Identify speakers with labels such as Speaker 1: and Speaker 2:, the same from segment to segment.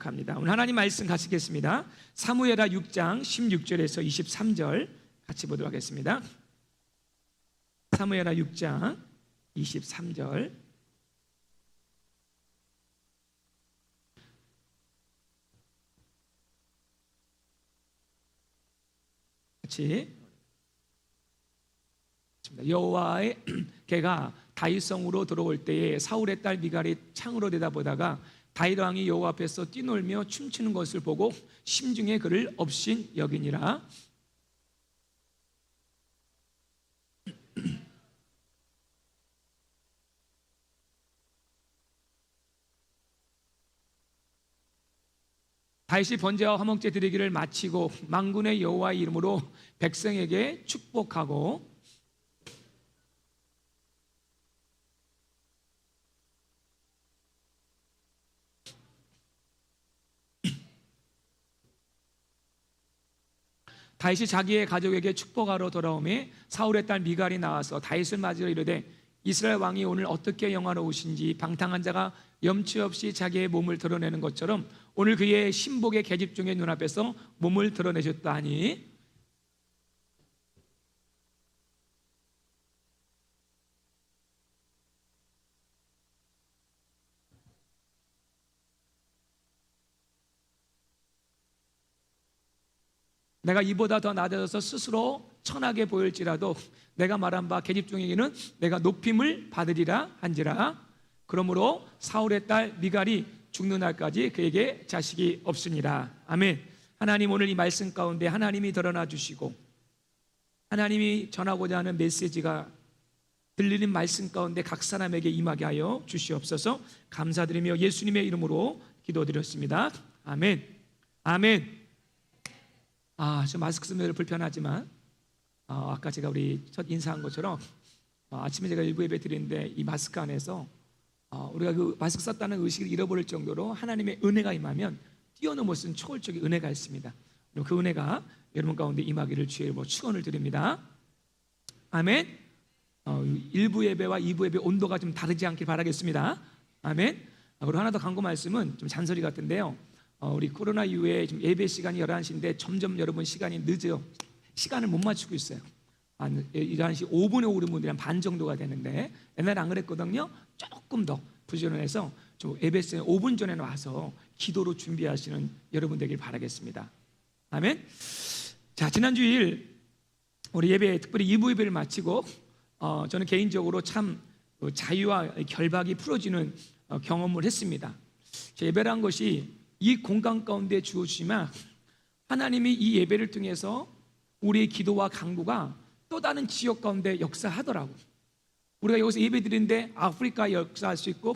Speaker 1: 합니다. 오늘 하나님 말씀 가시겠습니다. 사무엘하 6장 16절에서 23절 같이 보도록 하겠습니다. 사무엘하 6장 23절 같이 여호와의 개가 다윗성으로 들어올 때에 사울의 딸 미갈이 창으로 내다보다가 다윗 왕이 여호와 앞에서 뛰놀며 춤추는 것을 보고 심중에 그를 업신 여기니라. 다윗이 번제와 화목제 드리기를 마치고 만군의 여호와의 이름으로 백성에게 축복하고 다윗이 자기의 가족에게 축복하러 돌아오매 사울의 딸 미갈이 나와서 다윗을 맞으러 이르되 이스라엘 왕이 오늘 어떻게 영화로우신지 방탕한 자가 염치 없이 자기의 몸을 드러내는 것처럼 오늘 그의 신복의 계집 중에 눈앞에서 몸을 드러내셨다 하니 내가 이보다 더 낮아져서 스스로 천하게 보일지라도 내가 말한 바 계집 중에게는 내가 높임을 받으리라 한지라. 그러므로 사울의 딸 미갈이 죽는 날까지 그에게 자식이 없으니라. 아멘. 하나님, 오늘 이 말씀 가운데 하나님이 드러나 주시고 하나님이 전하고자 하는 메시지가 들리는 말씀 가운데 각 사람에게 임하게 하여 주시옵소서. 감사드리며 예수님의 이름으로 기도드렸습니다. 아멘. 아멘. 저 마스크 쓰면 불편하지만 아까 제가 우리 첫 인사한 것처럼 아침에 제가 일부 예배 드리는데 이 마스크 안에서 우리가 그 마스크 썼다는 의식을 잃어버릴 정도로 하나님의 은혜가 임하면 뛰어넘어선 초월적인 은혜가 있습니다. 그 은혜가 여러분 가운데 임하기를 주의 이름으로 축원을 드립니다. 아멘. 1부 예배와 2부 예배 온도가 좀 다르지 않길 바라겠습니다. 아멘. 그리고 하나 더 간구 말씀은 좀 잔소리 같은데요, 우리 코로나 이후에 지금 예배 시간이 11시인데 점점 여러분 시간이 늦어요. 시간을 못 맞추고 있어요. 11시 5분에 오는 분들이 한 반 정도가 되는데 옛날에 안 그랬거든요. 조금 더 부지런해서 예배 시간 5분 전에 와서 기도로 준비하시는 여러분 되길 바라겠습니다. 아멘. 자, 지난 주일 우리 예배, 특별히 2부 예배를 마치고 저는 개인적으로 참 자유와 결박이 풀어지는 경험을 했습니다. 예배란 것이 이 공간 가운데 주어지지만 하나님이 이 예배를 통해서 우리의 기도와 간구가 또 다른 지역 가운데 역사하더라고요. 우리가 여기서 예배 드리는데 아프리카 역사할 수 있고,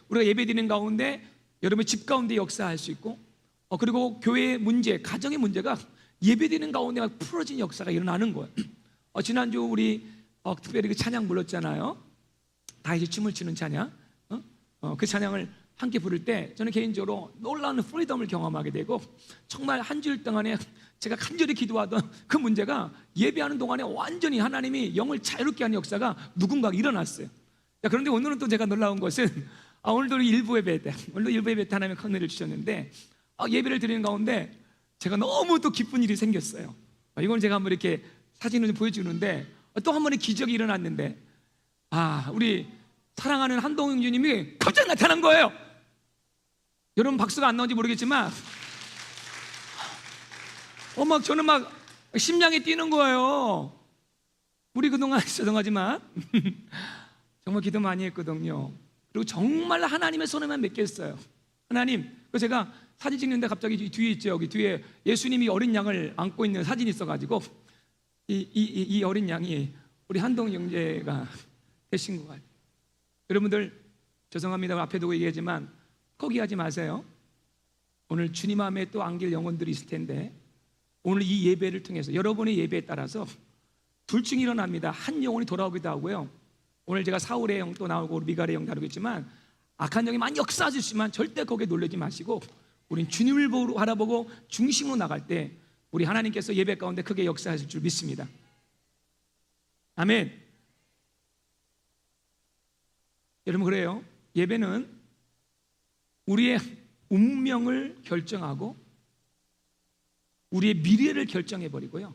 Speaker 1: 우리가 예배 드리는 가운데 여러분 집 가운데 역사할 수 있고, 그리고 교회의 문제, 가정의 문제가 예배 드리는 가운데 풀어진 역사가 일어나는 거예요. 지난주 우리 특별히 그 찬양 불렀잖아요. 다윗이 춤을 추는 찬양. 그 찬양을 함께 부를 때 저는 개인적으로 놀라운 프리덤을 경험하게 되고, 정말 한 주일 동안에 제가 간절히 기도하던 그 문제가 예배하는 동안에 완전히 하나님이 영을 자유롭게 하는 역사가 누군가가 일어났어요. 그런데 오늘은 또 제가 놀라운 것은 오늘도 일부 예배 때, 오늘도 일부 예배 때 하나님의 큰 은혜를 주셨는데 예배를 드리는 가운데 제가 너무 또 기쁜 일이 생겼어요. 이건 제가 한번 이렇게 사진을 좀 보여주는데 또 한 번의 기적이 일어났는데 우리 사랑하는 한동영 주님이 갑자기 나타난 거예요. 여러분 박수가 안 나오는지 모르겠지만 막 저는 막 심장이 뛰는 거예요. 우리 그동안 죄송하지만 정말 기도 많이 했거든요. 그리고 정말 하나님의 손에만 맡겼어요. 하나님, 제가 사진 찍는데 갑자기 뒤에 있죠. 여기 뒤에 예수님이 어린 양을 안고 있는 사진이 있어가지고 이 어린 양이 우리 한동 형제가 되신 것 같아요. 여러분들 죄송합니다. 앞에 두고 얘기하지만 포기하지 마세요. 오늘 주님 마음에 또 안길 영혼들이 있을 텐데 오늘 이 예배를 통해서 여러분의 예배에 따라서 둘 중에 일어납니다. 한 영혼이 돌아오기도 하고요. 오늘 제가 사울의 영 또 나오고 미갈의 영 다루겠지만 악한 영이 많이 역사하시지만 절대 거기에 놀라지 마시고 우린 주님을 바라보고 중심으로 나갈 때 우리 하나님께서 예배 가운데 크게 역사하실 줄 믿습니다. 아멘. 여러분, 그래요. 예배는 우리의 운명을 결정하고 우리의 미래를 결정해버리고요,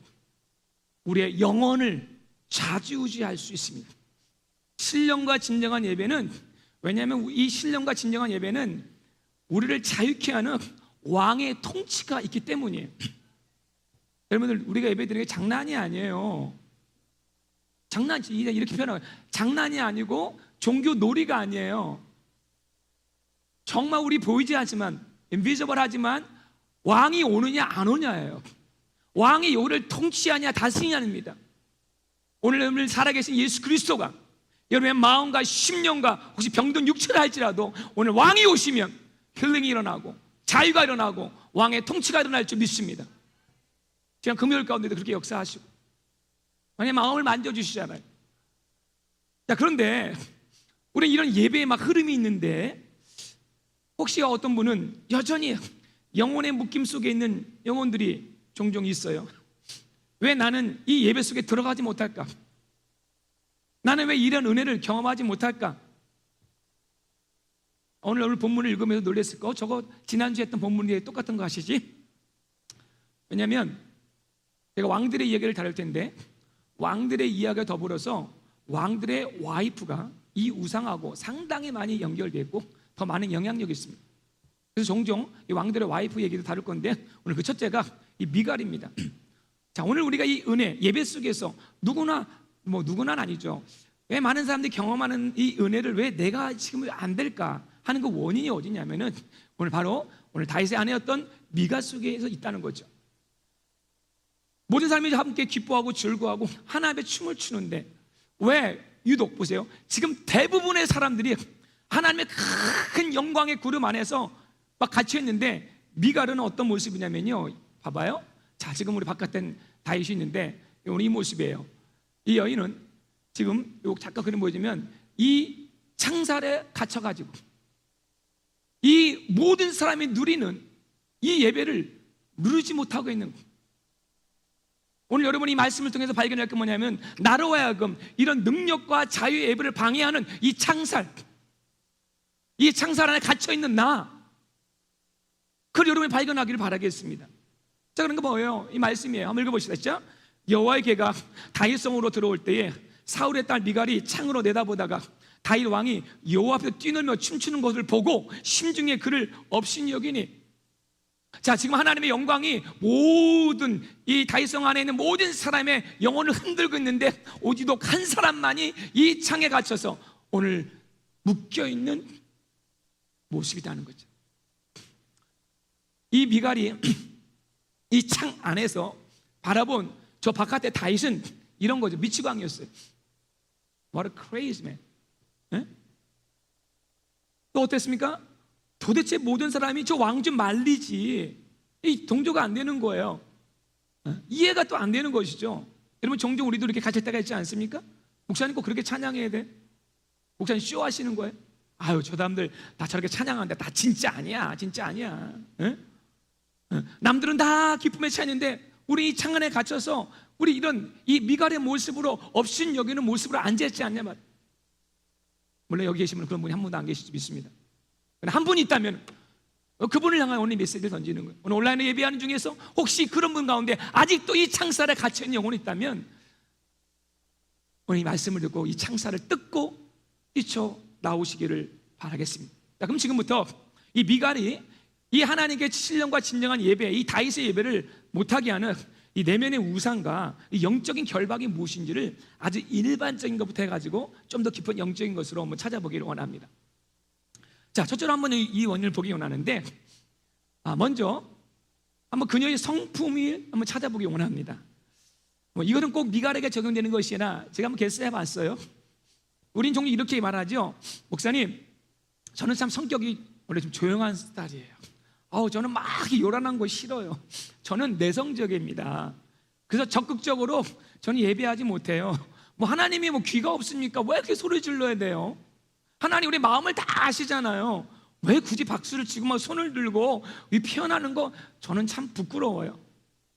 Speaker 1: 우리의 영혼을 좌지우지할 수 있습니다. 신령과 진정한 예배는, 왜냐하면 이 신령과 진정한 예배는 우리를 자유케 하는 왕의 통치가 있기 때문이에요. 여러분들, 우리가 예배드리는 게 장난이 아니에요. 장난이, 이렇게 표현하고, 장난이 아니고 종교 놀이가 아니에요. 정말 우리 보이지 않지만, 인비저블 하지만 왕이 오느냐 안 오냐예요. 왕이 우리를 통치하냐 다스리냐입니다. 오늘 여러분들 살아계신 예수 그리스도가 여러분의 마음과 심령과 혹시 병든 육체를 할지라도 오늘 왕이 오시면 힐링이 일어나고 자유가 일어나고 왕의 통치가 일어날 줄 믿습니다. 지난 금요일 가운데도 그렇게 역사하시고 만약 마음을 만져주시잖아요. 자, 그런데 우리는 이런 예배에 막 흐름이 있는데, 혹시 어떤 분은 여전히 영혼의 묶임 속에 있는 영혼들이 종종 있어요. 왜 나는 이 예배 속에 들어가지 못할까? 나는 왜 이런 은혜를 경험하지 못할까? 오늘 본문을 읽으면서 놀랬을 거, 저거 지난주에 했던 본문이 똑같은 거 아시지? 왜냐하면 제가 왕들의 이야기를 다룰 텐데, 왕들의 이야기와 더불어서 왕들의 와이프가 이 우상하고 상당히 많이 연결되고 더 많은 영향력이 있습니다. 그래서 종종 이 왕들의 와이프 얘기도 다룰 건데, 오늘 그 첫째가 이 미갈입니다. 자, 오늘 우리가 이 은혜, 예배 속에서 누구나는 아니죠, 왜 많은 사람들이 경험하는 이 은혜를 왜 내가 지금 안 될까 하는 그 원인이 어디냐면은 오늘 바로 오늘 다윗의 아내였던 미갈 속에서 있다는 거죠. 모든 사람이 함께 기뻐하고 즐거워하고 하나님의 춤을 추는데, 왜 유독 보세요, 지금 대부분의 사람들이 하나님의 큰 영광의 구름 안에서 막 갇혀 있는데, 미갈은 어떤 모습이냐면요, 봐봐요. 자, 지금 우리 바깥에 다윗이 있는데 오늘 이 모습이에요. 이 여인은 지금 요 잠깐 그림 보여주면 이 창살에 갇혀가지고 이 모든 사람이 누리는 이 예배를 누리지 못하고 있는 거예요. 오늘 여러분이 이 말씀을 통해서 발견할 게 뭐냐면, 나로 하여금 이런 능력과 자유의 예배를 방해하는 이 창살 안에 갇혀있는 그걸 여러분이 발견하기를 바라겠습니다. 자, 그런 거 뭐예요? 이 말씀이에요. 한번 읽어보시다. 진짜 여호와의 개가 다윗성으로 들어올 때에 사울의 딸 미갈이 창으로 내다보다가 다윗 왕이 여호와 앞에서 뛰놀며 춤추는 것을 보고 심중에 그를 업신이 여기니. 자, 지금 하나님의 영광이 모든 이 다윗성 안에 있는 모든 사람의 영혼을 흔들고 있는데, 오지독 한 사람만이 이 창에 갇혀서 오늘 묶여있는 모습이라는 거죠. 이 미갈이 이 창 안에서 바라본 저 바깥의 다윗은 이런 거죠. 미치광이었어요. What a crazy man. 네? 또 어땠습니까? 도대체 모든 사람이 저 왕 좀 말리지, 이 동조가 안 되는 거예요. 이해가 또 안 되는 것이죠. 여러분, 종종 우리도 이렇게 갇힐 때가 있지 않습니까? 목사님 꼭 그렇게 찬양해야 돼? 목사님 쇼하시는 거예요? 아유, 저 사람들 다 저렇게 찬양하는데 다 진짜 아니야, 진짜 아니야. 에? 남들은 다 기쁨에 차있는데 우리 이 창 안에 갇혀서 우리 이런 이 미갈의 모습으로 업신 여기는 모습으로 앉아있지 않냐 말. 물론 여기 계시면 그런 분이 한 분도 안 계시지 믿습니다. 한 분이 있다면 그분을 향한 오늘 메시지를 던지는 거예요. 오늘 온라인에 예배하는 중에서 혹시 그런 분 가운데 아직도 이 창살에 갇혀있는 영혼이 있다면 오늘 이 말씀을 듣고 이 창살을 뜯고 뛰쳐 나오시기를 바라겠습니다. 자, 그럼 지금부터 이 미갈이 이 하나님께 신령과 진정한 예배, 이 다윗의 예배를 못하게 하는 이 내면의 우상과 이 영적인 결박이 무엇인지를 아주 일반적인 것부터 해가지고 좀 더 깊은 영적인 것으로 한번 찾아보기를 원합니다. 자, 첫째로 한번 이 원인을 보기 원하는데, 먼저 한번 그녀의 성품을 한번 찾아보기 원합니다. 이거는 꼭 미갈에게 적용되는 것이 아니라 제가 한번 개수해봤어요. 우린 종종 이렇게 말하죠. 목사님, 저는 참 성격이 원래 좀 조용한 스타일이에요. 저는 막 요란한 거 싫어요. 저는 내성적입니다. 그래서 적극적으로 저는 예배하지 못해요. 하나님이 귀가 없습니까? 왜 이렇게 소리 질러야 돼요? 하나님 우리 마음을 다 아시잖아요. 왜 굳이 박수를 치고 막 손을 들고 표현하는 거 저는 참 부끄러워요.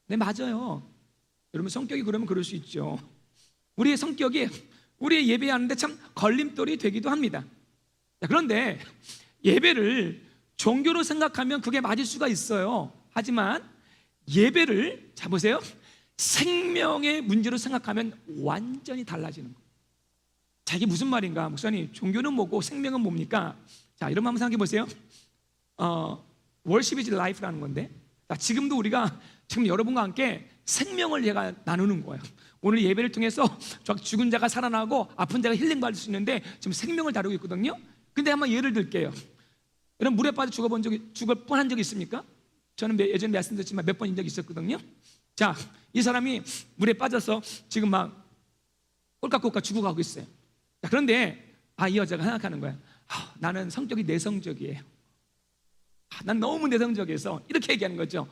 Speaker 1: 네, 맞아요. 여러분, 성격이 그러면 그럴 수 있죠. 우리의 성격이 우리의 예배하는데 참 걸림돌이 되기도 합니다. 그런데 예배를 종교로 생각하면 그게 맞을 수가 있어요. 하지만 예배를 자 보세요. 생명의 문제로 생각하면 완전히 달라지는 거예요. 자, 이게 무슨 말인가? 목사님, 종교는 뭐고 생명은 뭡니까? 자, 이런 거 한번 생각해 보세요. Worship is life라는 건데, 자, 지금도 우리가 지금 여러분과 함께 생명을 얘가 나누는 거예요. 오늘 예배를 통해서 죽은 자가 살아나고 아픈 자가 힐링받을 수 있는데 지금 생명을 다루고 있거든요. 근데 한번 예를 들게요. 여러분, 물에 빠져 죽을 뻔한 적이 있습니까? 저는 예전에 말씀드렸지만 몇 번인 적이 있었거든요. 자, 이 사람이 물에 빠져서 지금 막 꼴깍꼴깍 죽어가고 있어요. 자, 그런데 이 여자가 생각하는 거야. 나는 성격이 내성적이에요. 난 너무 내성적이어서 이렇게 얘기하는 거죠.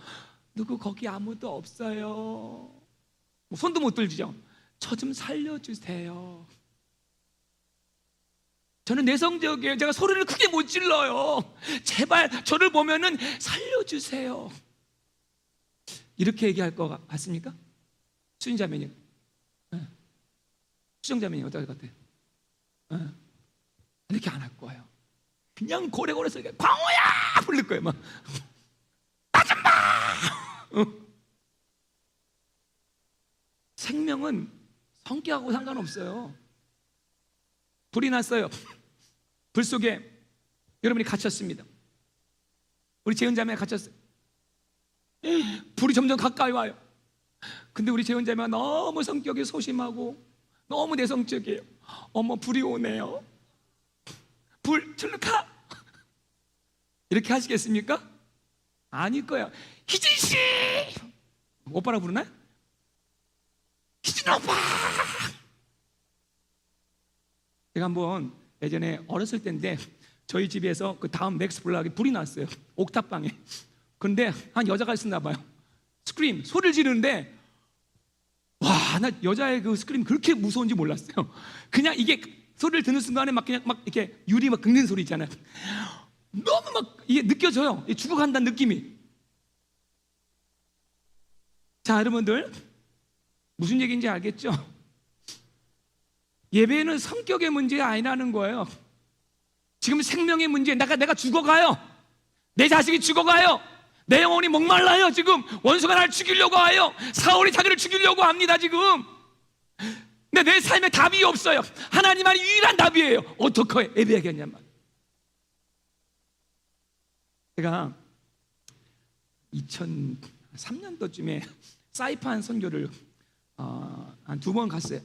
Speaker 1: 누구 거기 아무도 없어요. 뭐 손도 못 들죠. 저 좀 살려주세요. 저는 내성적이에요. 제가 소리를 크게 못 질러요. 제발 저를 보면은 살려주세요. 이렇게 얘기할 것 같습니까? 수인자매님, 수정자매님 어떨 것 같아요? 이렇게 안 할 거예요. 그냥 고래고래 소리가 광호야 부를 거예요. 막 나 좀 봐. 생명은 성격하고 상관없어요. 불이 났어요. 불 속에 여러분이 갇혔습니다. 우리 재은자매가 갇혔어요. 불이 점점 가까이 와요. 근데 우리 재은자매가 너무 성격이 소심하고 너무 내성적이에요. 어머, 불이 오네요. 불 절로 가. 이렇게 하시겠습니까? 아닐 거야. 희진씨, 오빠라고 부르나요? 희진 오빠. 제가 한번 예전에 어렸을 때인데 저희 집에서 그 다음 맥스 블락에 불이 났어요. 옥탑방에. 그런데 한 여자가 있었나 봐요. 스크림, 소리를 지르는데, 와, 나 여자의 그 스크림이 그렇게 무서운지 몰랐어요. 그냥 이게 소리를 듣는 순간에 막 그냥 막 이렇게 유리 막 긁는 소리 있잖아요. 너무 막 이게 느껴져요. 죽어간다는 느낌이. 자, 여러분들 무슨 얘기인지 알겠죠? 예배는 성격의 문제가 아니라는 거예요. 지금 생명의 문제. 내가 죽어가요. 내 자식이 죽어가요. 내 영혼이 목말라요. 지금 원수가 나를 죽이려고 해요. 사울이 자기를 죽이려고 합니다. 지금. 근데 내 삶에 답이 없어요. 하나님만이 유일한 답이에요. 어떻게 예배하겠냐면, 제가 2003년도쯤에 사이판 선교를 한 2번 갔어요.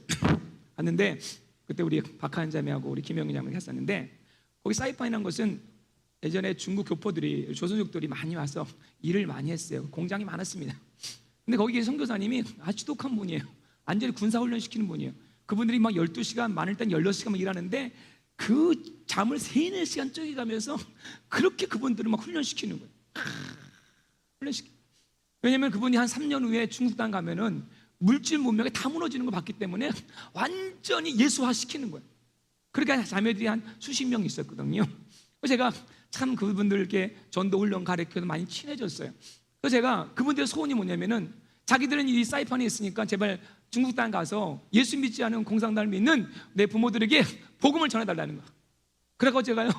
Speaker 1: 갔는데 그때 우리 박하은 자매하고 우리 김영희 자매가 했었는데, 거기 사이판이라는 것은 예전에 중국 교포들이, 조선족들이 많이 와서 일을 많이 했어요. 공장이 많았습니다. 근데 거기 계신 선교사님이 아주 똑똑한 분이에요. 완전히 군사훈련 시키는 분이에요. 그분들이 막 12시간, 많을 땐 16시간 막 일하는데 그 잠을 3, 4시간 쪼개가면서 그렇게 그분들을 막 훈련시키는 거예요. 왜냐면 그분이 한 3년 후에 중국 땅 가면은 물질 문명이 다 무너지는 걸 봤기 때문에 완전히 예수화 시키는 거예요. 그러니까 자매들이 한 수십 명 있었거든요. 그래서 제가 참 그분들께 전도 훈련 가르쳐서 많이 친해졌어요. 그래서 제가 그분들의 소원이 뭐냐면은, 자기들은 이 사이판에 있으니까 제발 중국 땅 가서 예수 믿지 않은 공산당을 믿는 내 부모들에게 복음을 전해달라는 거야. 그래서 제가요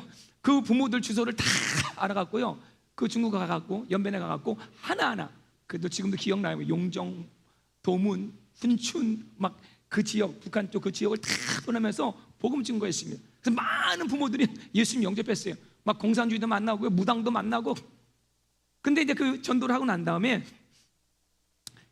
Speaker 1: 그 부모들 주소를 다 알아갔고요, 그 중국 가갖고 연변에 가갖고 하나하나, 그래도 지금도 기억나요. 용정, 도문, 훈춘 막 그 지역, 북한 쪽 그 지역을 다 떠나면서 복음 증거했습니다. 그래서 많은 부모들이 예수님 영접했어요. 막 공산주의도 만나고 무당도 만나고. 근데 이제 그 전도를 하고 난 다음에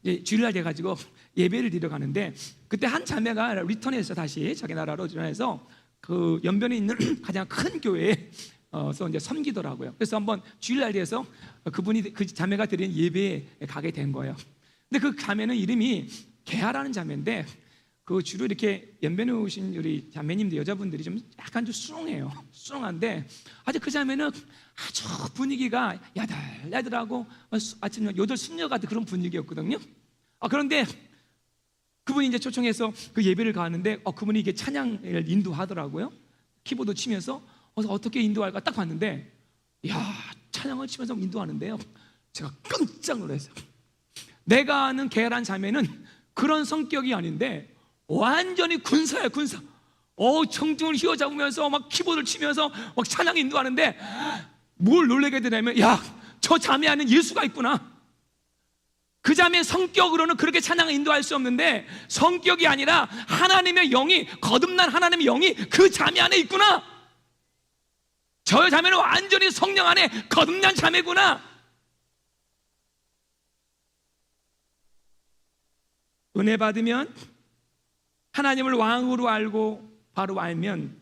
Speaker 1: 이제 주일날 돼가지고 예배를 드려 가는데, 그때 한 자매가 리턴해서 다시 자기 나라로 리턴해서 그 연변에 있는 가장 큰 교회에서 이제 섬기더라고요. 그래서 한번 주일날 돼서 그분이, 그 자매가 드린 예배에 가게 된 거예요. 근데 그 자매는 이름이 개하라는 자매인데, 그 주로 이렇게 연변에 오신 우리 자매님들, 여자분들이 좀 약간 좀 수렁해요. 수렁한데 아주 그 자매는 아주 분위기가 야들야들하고 아침 요들 숙녀 같은 그런 분위기였거든요. 그런데 그분이 이제 초청해서 그 예배를 가는데 그분이 이게 찬양을 인도하더라고요. 키보드 치면서. 어떻게 인도할까 딱 봤는데, 찬양을 치면서 인도하는데요, 제가 깜짝 놀랐어요. 내가 아는 개란 자매는 그런 성격이 아닌데 완전히 군사야, 군사. 청중을 휘어잡으면서 막 키보드를 치면서 막 찬양 인도하는데, 뭘 놀라게 되냐면, 야, 저 자매 안에 예수가 있구나. 그 자매의 성격으로는 그렇게 찬양을 인도할 수 없는데, 성격이 아니라 하나님의 영이, 거듭난 하나님의 영이 그 자매 안에 있구나. 저 자매는 완전히 성령 안에 거듭난 자매구나. 은혜 받으면, 하나님을 왕으로 알고 바로 알면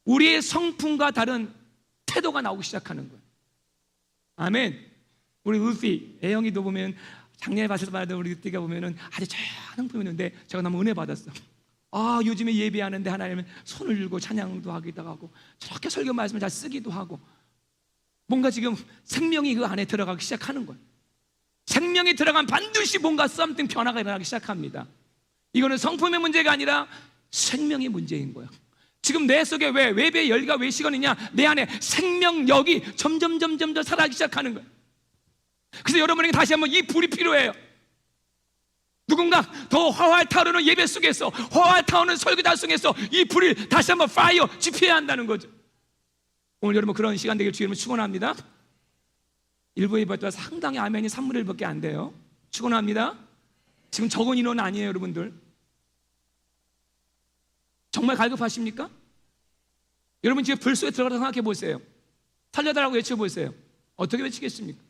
Speaker 1: 우리의 성품과 다른 태도가 나오기 시작하는 거예요. 아멘. 우리 루시 애영이도 보면, 작년에 봤을 때마다 우리 루시가 보면은 아주 조용한 성품이었는데 제가 너무 은혜 받았어. 아, 요즘에 예배하는데 하나님은 손을 들고 찬양도 하기도 하고, 저렇게 설교 말씀을 잘 쓰기도 하고, 뭔가 지금 생명이 그 안에 들어가기 시작하는 거예요. 생명이 들어가면 반드시 뭔가 something 변화가 일어나기 시작합니다. 이거는 성품의 문제가 아니라 생명의 문제인 거예요. 지금 내 속에 왜 외배의 열기가 왜 식었느냐? 내 안에 생명력이 점점 살아가기 시작하는 거예요. 그래서 여러분에게 다시 한번 이 불이 필요해요. 누군가 더 활활 타오르는 예배 속에서, 활활 타오르는 설교자 속에서 이 불을 다시 한번 파이어 지펴야 한다는 거죠. 오늘 여러분 그런 시간 되길 주님을 축원합니다. 일부 예배 때 상당히 아멘이 3분의 1밖에 안 돼요. 축원합니다. 지금 적은 인원 아니에요, 여러분들. 정말 갈급하십니까? 여러분 지금 불 속에 들어가서 생각해 보세요. 살려달라고 외쳐보세요. 어떻게 외치겠습니까?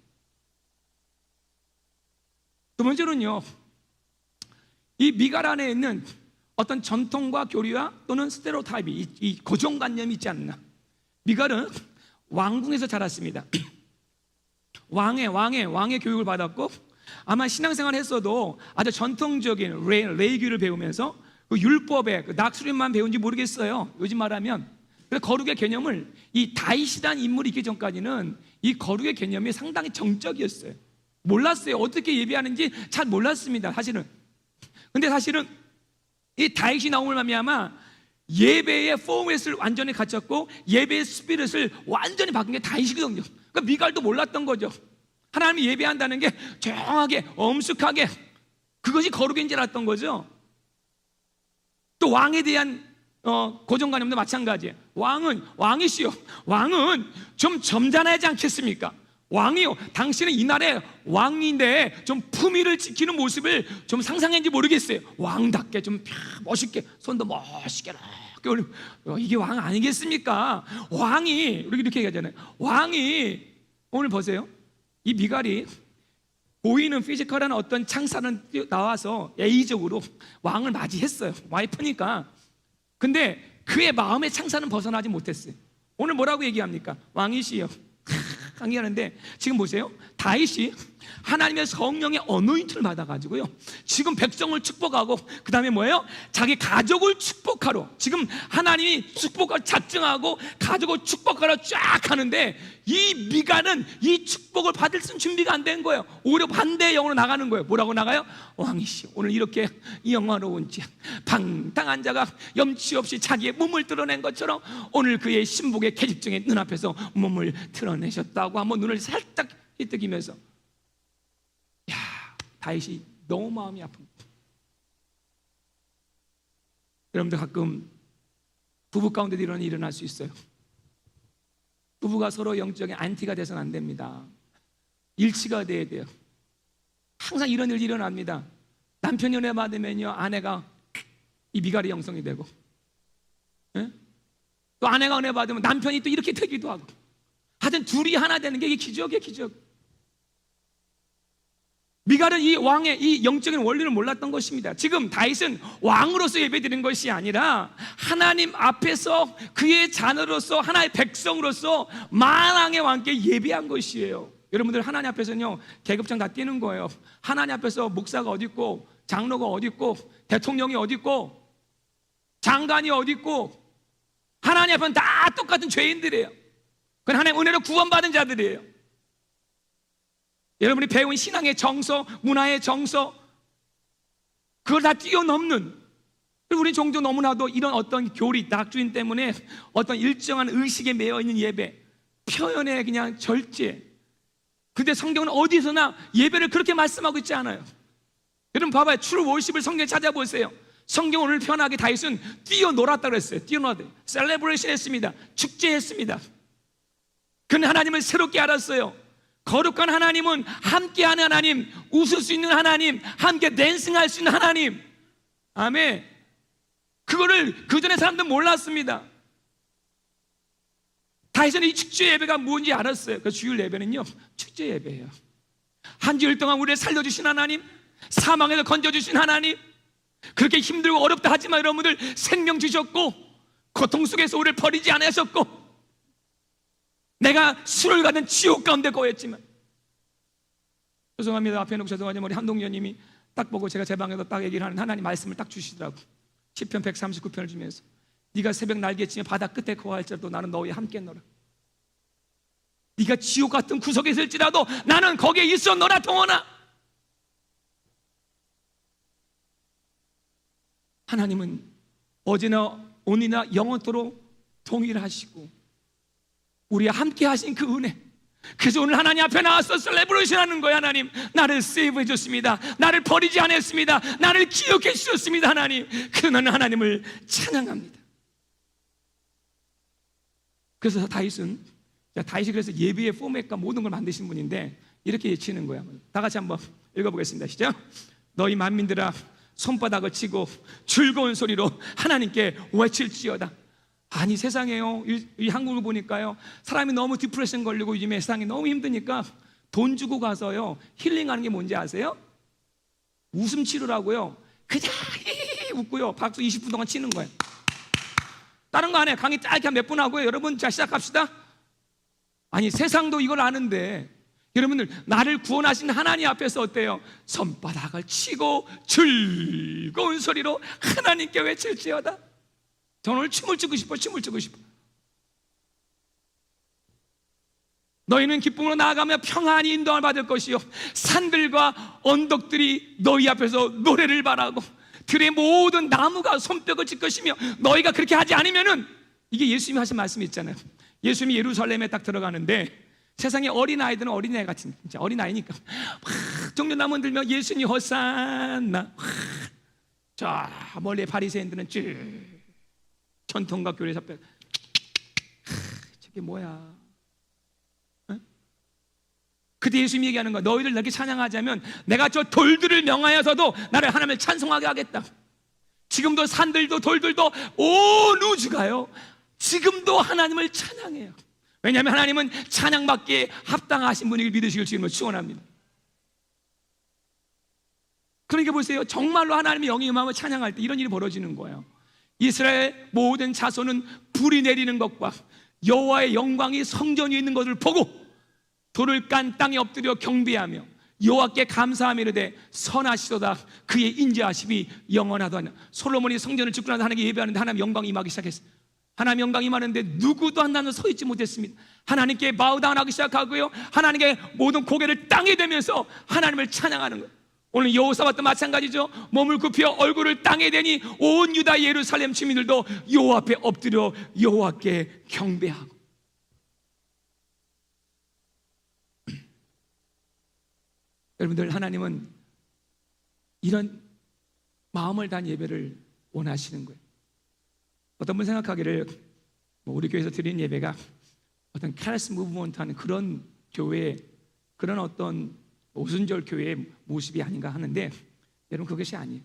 Speaker 1: 두 번째로는요, 이 미갈 안에 있는 어떤 전통과 교리와 또는 스테레오타입이, 이 고정관념이 있지 않나. 미갈은 왕궁에서 자랐습니다. 왕의 교육을 받았고, 아마 신앙생활 했어도 아주 전통적인 레이규를 배우면서 그 율법의 그 낙수림만 배운지 모르겠어요. 요즘 말하면. 그래서 거룩의 개념을, 이 다윗이라는 인물이 있기 전까지는 이 거룩의 개념이 상당히 정적이었어요. 몰랐어요. 어떻게 예배하는지 잘 몰랐습니다, 사실은. 근데 사실은 이 다윗이 나옴을 말미암아 예배의 포맷을 완전히 갖췄고 예배의 스피릿을 완전히 바꾼 게 다윗이거든요. 그러니까 미갈도 몰랐던 거죠. 하나님이 예배한다는 게 조용하게 엄숙하게, 그것이 거룩인 줄 알았던 거죠. 또 왕에 대한 고정관념도 마찬가지예요. 왕이시요, 왕은 좀 점잖하지 않겠습니까? 왕이요, 당신은 이날의 왕인데 좀 품위를 지키는 모습을 좀 상상했는지 모르겠어요. 왕답게 좀 멋있게, 손도 멋있게 이렇게 올리고, 이게 왕 아니겠습니까? 왕이, 우리 이렇게 얘기하잖아요. 왕이, 오늘 보세요. 이 미갈이 보이는 피지컬한 어떤 창사는 나와서 예의적으로 왕을 맞이했어요. 와이프니까. 근데 그의 마음의 창사는 벗어나지 못했어요. 오늘 뭐라고 얘기합니까? 왕이시여 강의하는데, 지금 보세요. 다윗이 하나님의 성령의 어노인트를 받아가지고요, 지금 백성을 축복하고, 그 다음에 뭐예요? 자기 가족을 축복하러, 지금 하나님이 축복을 작정하고 가족을 축복하러 쫙 하는데, 이 미갈은 이 축복을 받을 수 있는 준비가 안 된 거예요. 오히려 반대의 영으로 나가는 거예요. 뭐라고 나가요? 왕이시여, 오늘 이렇게 영화로운 자, 방탕한 자가 염치 없이 자기의 몸을 드러낸 것처럼 오늘 그의 신복의 계집중의 눈앞에서 몸을 드러내셨다고 한번 눈을 살짝 휘뜨기면서, 야, 다윗이 너무 마음이 아픕니다. 여러분들 가끔 부부 가운데도 이런 일이 일어날 수 있어요. 부부가 서로 영적인 안티가 돼서는 안 됩니다. 일치가 돼야 돼요. 항상 이런 일이 일어납니다. 남편이 은혜 받으면요, 아내가 이 미갈의 영성이 되고, 또 아내가 은혜 받으면 남편이 또 이렇게 되기도 하고, 하여튼 둘이 하나 되는 게 이게 기적이에요, 기적. 미갈은 이 왕의 이 영적인 원리를 몰랐던 것입니다. 지금 다윗은 왕으로서 예배드린 것이 아니라 하나님 앞에서 그의 자녀로서, 하나의 백성으로서 만왕의 왕께 예배한 것이에요. 여러분들 하나님 앞에서는요, 계급장 다 뛰는 거예요. 하나님 앞에서 목사가 어디 있고, 장로가 어디 있고, 대통령이 어디 있고, 장관이 어디 있고, 하나님 앞에는 다 똑같은 죄인들이에요. 그건 하나님 은혜로 구원받은 자들이에요. 여러분이 배운 신앙의 정서, 문화의 정서, 그걸 다 뛰어넘는, 그리고 우리 종종 너무나도 이런 어떤 교리, 낙주인 때문에 어떤 일정한 의식에 매여 있는 예배, 표현에 그냥 절제. 근데 성경은 어디서나 예배를 그렇게 말씀하고 있지 않아요. 여러분 봐봐요. 트루 월십을 성경에 찾아보세요. 성경 오늘 표현하기 다윗은 뛰어놀았다고 했어요. 뛰어놀았다, 셀레브레이션 했습니다. 축제했습니다. 그는 하나님을 새롭게 알았어요. 거룩한 하나님은 함께하는 하나님, 웃을 수 있는 하나님, 함께 댄싱할 수 있는 하나님. 아멘. 그거를 그전에 사람들은 몰랐습니다. 다윗은 이 축제 예배가 뭔지 알았어요. 그 주일 예배는요, 축제 예배예요. 한 주일 동안 우리를 살려주신 하나님, 사망에서 건져주신 하나님, 그렇게 힘들고 어렵다 하지만 여러분들 생명 주셨고 고통 속에서 우리를 버리지 않으셨고, 내가 수를 가는 지옥 가운데 거했지만, 죄송합니다. 앞에 놓고 죄송하지만 우리 한동현님이 딱 보고 제가 제 방에서 딱 얘기를 하는 하나님 말씀을 딱 주시더라고. 시편 139편을 주면서 네가 새벽 날개치며 바다 끝에 거할지라도 나는 너와 함께노라. 네가 지옥 같은 구석에 있을지라도 나는 거기에 있었노라. 동원아, 하나님은 어제나 오늘이나 영원토록 동일하시고 우리와 함께 하신 그 은혜, 그래서 오늘 하나님 앞에 나와서 셀레브레이션 하는 거예요. 하나님, 나를 세이브해 줬습니다. 나를 버리지 않았습니다. 나를 기억해 주셨습니다. 하나님, 그는 하나님을 찬양합니다. 그래서 다윗이 그래서 예배의 포맷과 모든 걸 만드신 분인데 이렇게 예치는 거야. 다 같이 한번 읽어보겠습니다. 시작. 너희 만민들아 손바닥을 치고 즐거운 소리로 하나님께 외칠지어다. 아니 세상에요, 이 한국을 보니까요, 사람이 너무 디프레션 걸리고 요즘에 세상이 너무 힘드니까 돈 주고 가서요 힐링하는 게 뭔지 아세요? 웃음 치료라고요. 그냥 웃고요 박수 20분 동안 치는 거예요. 다른 거 안 해. 강의 짧게 한 몇 분 하고요. 여러분 자 시작합시다. 아니 세상도 이걸 아는데 여러분들, 나를 구원하신 하나님 앞에서 어때요? 손바닥을 치고 즐거운 소리로 하나님께 외칠지어다. 저는 오늘 춤을 추고 싶어. 너희는 기쁨으로 나아가며 평안히 인도함을 받을 것이요 산들과 언덕들이 너희 앞에서 노래를 바라고 들의 모든 나무가 손뼉을 칠 것이며, 너희가 그렇게 하지 않으면은, 이게 예수님이 하신 말씀이 있잖아요. 예수님이 예루살렘에 딱 들어가는데 세상에 어린아이들은 어린애 같은, 진짜 어린아이니까 막 종려나무 들며 예수님 호산나, 자 멀리 바리새인들은 쭉 전통과 교회에서 저게 뭐야? 그때 예수님이 얘기하는 거야. 너희들 내게 찬양하자면 내가 저 돌들을 명하여서도 나를 하나님을 찬송하게 하겠다. 지금도 산들도 돌들도 온 우주가요 지금도 하나님을 찬양해요. 왜냐하면 하나님은 찬양받기에 합당하신 분이길 믿으시길 주님을 축원합니다. 그러니까 보세요, 정말로 하나님의 영이 임하면 찬양할 때 이런 일이 벌어지는 거예요. 이스라엘 모든 자손은 불이 내리는 것과 여호와의 영광이 성전에 있는 것을 보고 돌을 깐 땅에 엎드려 경배하며 여호와께 감사하며 이르되 선하시도다. 그의 인자하심이 영원하도다. 솔로몬이 성전을 짓고 나서 하나님께 예배하는데 하나님 영광이 임하기 시작했어요. 하나님 영광이 임하는데 누구도 한나는 서 있지 못했습니다. 하나님께 바우다운하기 시작하고요, 하나님께 모든 고개를 땅에 대면서 하나님을 찬양하는 거예요. 오늘 여호사밧도 마찬가지죠. 몸을 굽혀 얼굴을 땅에 대니 온 유다 예루살렘 주민들도 여호와 앞에 엎드려 여호와께 경배하고. 여러분들, 하나님은 이런 마음을 다한 예배를 원하시는 거예요. 어떤 분 생각하기를 우리 교회에서 드리는 예배가 어떤 카리스 무브먼트하는 그런 교회, 그런 어떤 오순절 교회의 모습이 아닌가 하는데, 여러분 그것이 아니에요.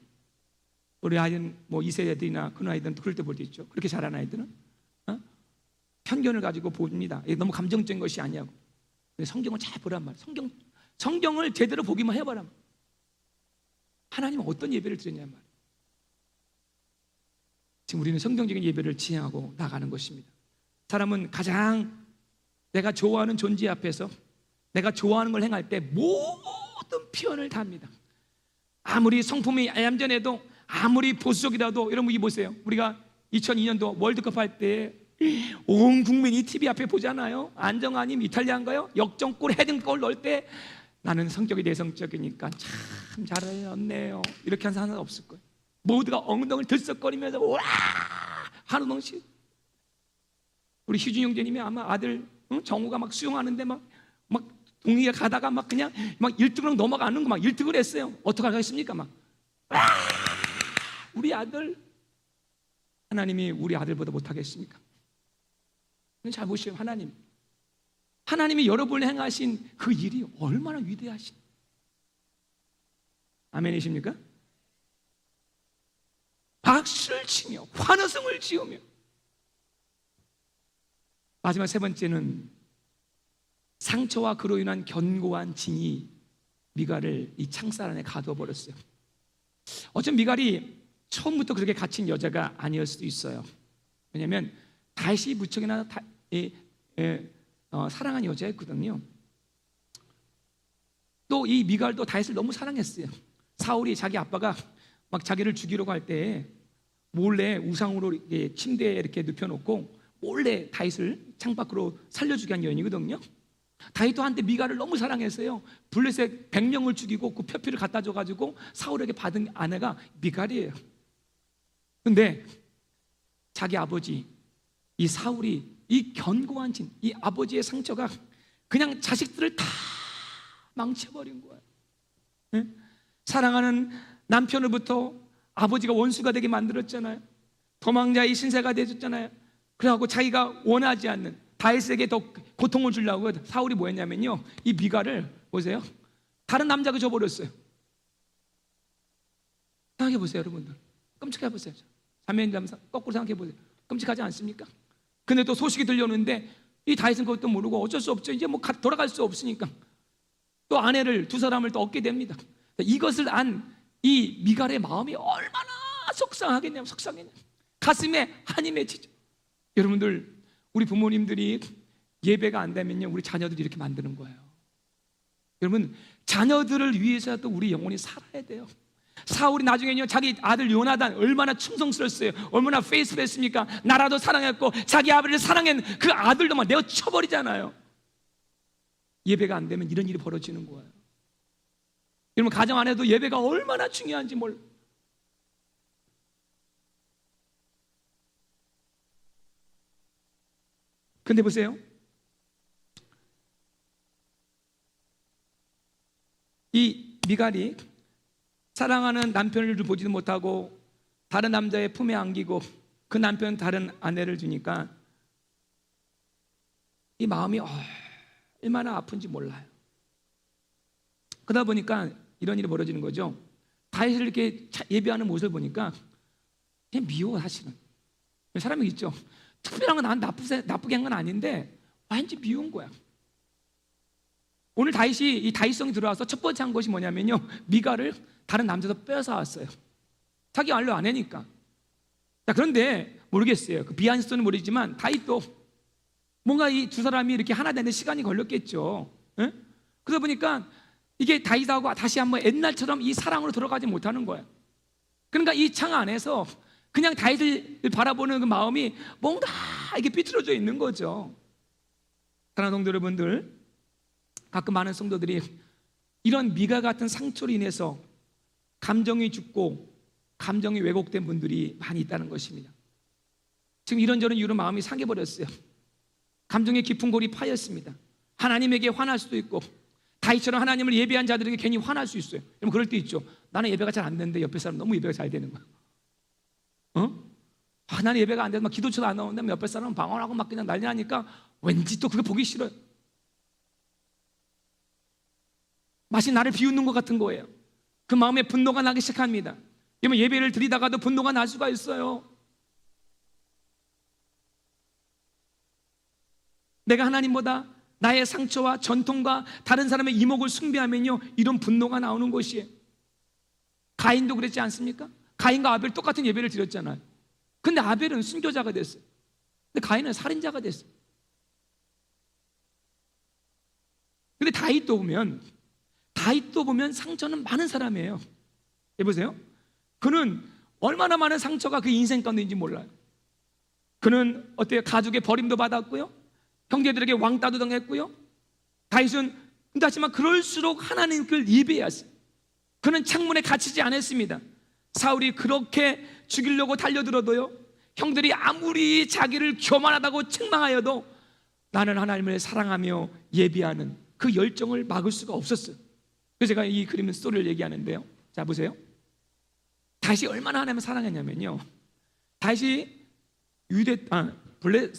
Speaker 1: 우리 아이들은 뭐 2세 애들이나 그런 아이들은 그럴 때 볼 때 있죠. 그렇게 잘하는 아이들은 편견을 가지고 봅니다. 이게 너무 감정적인 것이 아니냐고. 근데 성경을 잘 보란 말이에요. 성경을 제대로 보기만 해봐라. 하나님은 어떤 예배를 드렸냐 말이에요. 지금 우리는 성경적인 예배를 지향하고 나가는 것입니다. 사람은 가장 내가 좋아하는 존재 앞에서 내가 좋아하는 걸 행할 때 모든 표현을 다 합니다. 아무리 성품이 얌전해도, 아무리 보수적이라도. 여러분 이 보세요. 우리가 2002년도 월드컵 할 때 온 국민이 TV 앞에 보잖아요. 안정환님 이탈리아인가요? 역전골 헤딩골 넣을 때 나는 성격이 내성적이니까 참 잘했네요 이렇게 한 사람은 없을 거예요. 모두가 엉덩이를 들썩거리면서 와 하루 동시. 우리 희준 형제님이 아마 아들 정우가 막 수영하는데 막 동이가 가다가 막 그냥 막 1등으로 넘어가는 거 막 1등을 했어요. 어떻게 하겠습니까? 막 와 우리 아들. 하나님이 우리 아들보다 못하겠습니까? 잘 보시오. 하나님 하나님이 여러분을 행하신 그 일이 얼마나 위대하신, 아멘이십니까? 박수를 치며 환호성을 지으며. 마지막 세 번째는 상처와 그로 인한 견고한 진이 미갈을 이 창살 안에 가둬버렸어요. 어쩜 미갈이 처음부터 그렇게 갇힌 여자가 아니었을 수도 있어요. 왜냐하면 다윗이 무척이나 사랑한 여자였거든요. 또 이 미갈도 다윗을 너무 사랑했어요. 사울이 자기 아빠가 막 자기를 죽이려고 할 때 몰래 우상으로 이렇게 침대에 이렇게 눕혀놓고 몰래 다윗을 창밖으로 살려주게 한 여인이거든요. 다윗도 한때 미갈을 너무 사랑했어요. 블레셋 100명을 죽이고 그 표피를 갖다 줘가지고 사울에게 받은 아내가 미갈이에요. 근데 자기 아버지 이 사울이 이 견고한 진, 이 아버지의 상처가 그냥 자식들을 다 망쳐버린 거예요. 네? 사랑하는 남편으로부터 아버지가 원수가 되게 만들었잖아요. 도망자의 신세가 되었잖아요. 그래갖고 자기가 원하지 않는 다윗에게 더 고통을 주려고 사울이 뭐 했냐면요, 이 미갈을 보세요, 다른 남자가 줘버렸어요. 생각해 보세요, 여러분들. 끔찍해 보세요. 자매님들 거꾸로 생각해 보세요. 끔찍하지 않습니까? 근데 또 소식이 들려오는데 이 다윗은 그것도 모르고 어쩔 수 없죠. 이제 뭐 돌아갈 수 없으니까 또 아내를, 두 사람을 또 얻게 됩니다. 이것을 안 이 미갈의 마음이 얼마나 속상하겠냐면, 속상했냐, 가슴에 한이 맺히죠. 여러분들, 우리 부모님들이 예배가 안 되면요, 우리 자녀들이 이렇게 만드는 거예요. 여러분, 자녀들을 위해서도 우리 영혼이 살아야 돼요. 사울이 나중에는요, 자기 아들 요나단 얼마나 충성스러웠어요. 얼마나 페이스풀했습니까? 나라도 사랑했고 자기 아버지를 사랑한 그 아들도 막 내어 쳐버리잖아요. 예배가 안 되면 이런 일이 벌어지는 거예요. 여러분, 가정 안에도 예배가 얼마나 중요한지 몰라. 근데 보세요, 이 미갈이 사랑하는 남편을 보지도 못하고 다른 남자의 품에 안기고 그 남편 다른 아내를 주니까 이 마음이 얼마나 아픈지 몰라요. 그러다 보니까 이런 일이 벌어지는 거죠. 다윗을 이렇게 예배하는 모습을 보니까 그냥 미워. 사실은 사람이 있죠, 특별한 건 난 나쁘게 한 건 아닌데 왠지 미운 거야. 오늘 다윗이 이 다윗성이 들어와서 첫 번째 한 것이 뭐냐면요, 미갈을 다른 남자도 빼앗아 왔어요. 자기 알로 아내니까. 자, 그런데 모르겠어요, 그 비하인스는 모르지만 다윗도 뭔가 이 두 사람이 이렇게 하나 되는 시간이 걸렸겠죠. 예? 그러다 보니까 이게 다윗하고 다시 한번 옛날처럼 이 사랑으로 들어가지 못하는 거예요. 그러니까 이 창 안에서 그냥 다윗을 바라보는 그 마음이 뭔가 이게 삐뚤어져 있는 거죠. 사랑하는 성도 여러분들, 가끔 많은 성도들이 이런 미갈 같은 상처로 인해서 감정이 죽고 감정이 왜곡된 분들이 많이 있다는 것입니다. 지금 이런저런 이유로 마음이 상해버렸어요. 감정의 깊은 골이 파였습니다. 하나님에게 화날 수도 있고, 다윗처럼 하나님을 예배한 자들에게 괜히 화날 수 있어요. 여러분, 그럴 때 있죠. 나는 예배가 잘 안 되는데 옆에 사람 너무 예배가 잘 되는 거야. 나는 예배가 안 돼서 막 기도처도 안 나오는데 옆에 사람은 방언하고 막 그냥 난리 나니까 왠지 또 그게 보기 싫어요. 마치 나를 비웃는 것 같은 거예요. 그 마음에 분노가 나기 시작합니다. 여러분, 예배를 드리다가도 분노가 날 수가 있어요. 내가 하나님보다 나의 상처와 전통과 다른 사람의 이목을 숭배하면요, 이런 분노가 나오는 것이에요. 가인도 그랬지 않습니까? 가인과 아벨 똑같은 예배를 드렸잖아요. 근데 아벨은 순교자가 됐어요. 근데 가인은 살인자가 됐어요. 근데 다윗도 보면 상처는 많은 사람이에요. 해보세요. 그는 얼마나 많은 상처가 그 인생 가운데 있는지 몰라요. 그는 어때요? 가족의 버림도 받았고요, 형제들에게 왕따도 당했고요. 다윗은 근데 하지만 그럴수록 하나님을 예배했어요. 그는 창문에 갇히지 않았습니다. 사울이 그렇게 죽이려고 달려들어도요, 형들이 아무리 자기를 교만하다고 책망하여도 나는 하나님을 사랑하며 예배하는 그 열정을 막을 수가 없었어요. 그래서 제가 이 그림 스토리를 얘기하는데요, 자 보세요. 다윗이 얼마나 하나님을 사랑했냐면요, 다윗이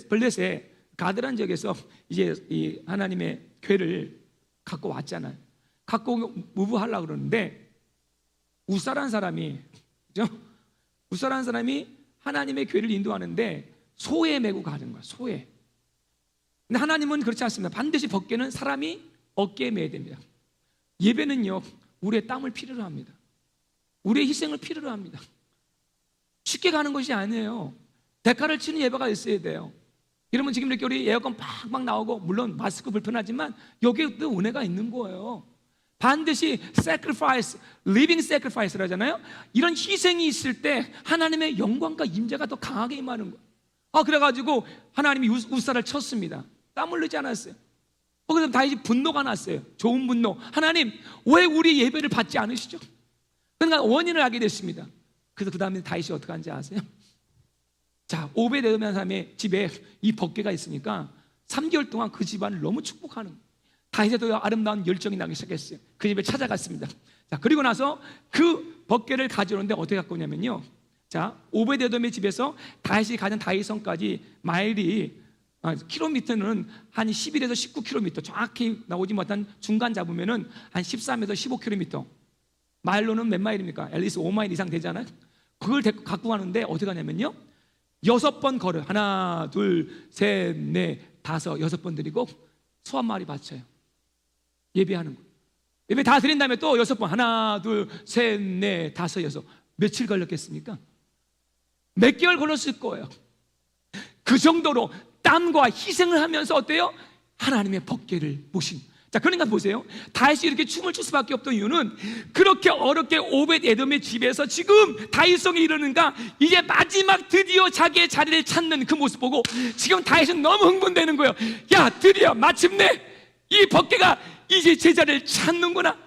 Speaker 1: 블레셋에 가드란 지역에서 이제 이 하나님의 궤를 갖고 왔잖아요. 갖고 무브하려고 그러는데 우사라는 사람이, 그죠? 우사라는 사람이 하나님의 궤를 인도하는데 소에 메고 가는 거야. 소에. 근데 하나님은 그렇지 않습니다. 반드시 벗개는 사람이 어깨에 매야 됩니다. 예배는요, 우리의 땀을 필요로 합니다. 우리의 희생을 필요로 합니다. 쉽게 가는 것이 아니에요. 대가를 치는 예배가 있어야 돼요. 여러분, 지금 이렇게 우리 에어컨 팍팍 나오고, 물론 마스크 불편하지만 여기에도 은혜가 있는 거예요. 반드시 sacrifice, living sacrifice를 하잖아요. 이런 희생이 있을 때 하나님의 영광과 임재가 더 강하게 임하는 거예요. 그래가지고 하나님이 우사를 쳤습니다. 땀 흘리지 않았어요. 그래서 다윗이 분노가 났어요. 좋은 분노. 하나님, 왜 우리 예배를 받지 않으시죠? 그러니까 원인을 알게 됐습니다. 그래서 그 다음에 다윗이 어떻게 하는지 아세요? 자, 오벳에돔이라는 사람의 집에 이 벗개가 있으니까 3개월 동안 그 집안을 너무 축복하는 거예요. 다윗에도 아름다운 열정이 나기 시작했어요. 그 집에 찾아갔습니다. 자, 그리고 나서 그 벗개를 가져오는데 어떻게 갖고 오냐면요, 자, 오벳에돔의 집에서 다윗이 가는 다윗성까지 마일이 킬로미터는 한 11에서 19km, 정확히 나오지 못한 중간 잡으면은 한 13에서 15km. 마일로는 몇 마일입니까? 앨리스 5마일 이상 되잖아요. 그걸 갖고 가는데 어떻게 가냐면요, 6번 걸어요. 하나, 둘, 셋, 넷, 다섯, 6번 드리고 소 한 마리 바쳐요. 예배하는 거. 예배 다 드린 다음에 또 6번, 하나, 둘, 셋, 넷, 다섯, 여섯. 며칠 걸렸겠습니까? 몇 개월 걸렸을 거예요. 그 정도로 땀과 희생을 하면서 어때요? 하나님의 법궤를 모신. 자, 그러니까 보세요. 다윗이 이렇게 춤을 출 수밖에 없던 이유는 그렇게 어렵게 오벳에돔의 집에서 지금 다윗성에 이르는가, 이제 마지막 드디어 자기의 자리를 찾는 그 모습 보고 지금 다윗은 너무 흥분되는 거예요. 야, 드디어 마침내 이 법궤가 이제 제자리를 찾는구나.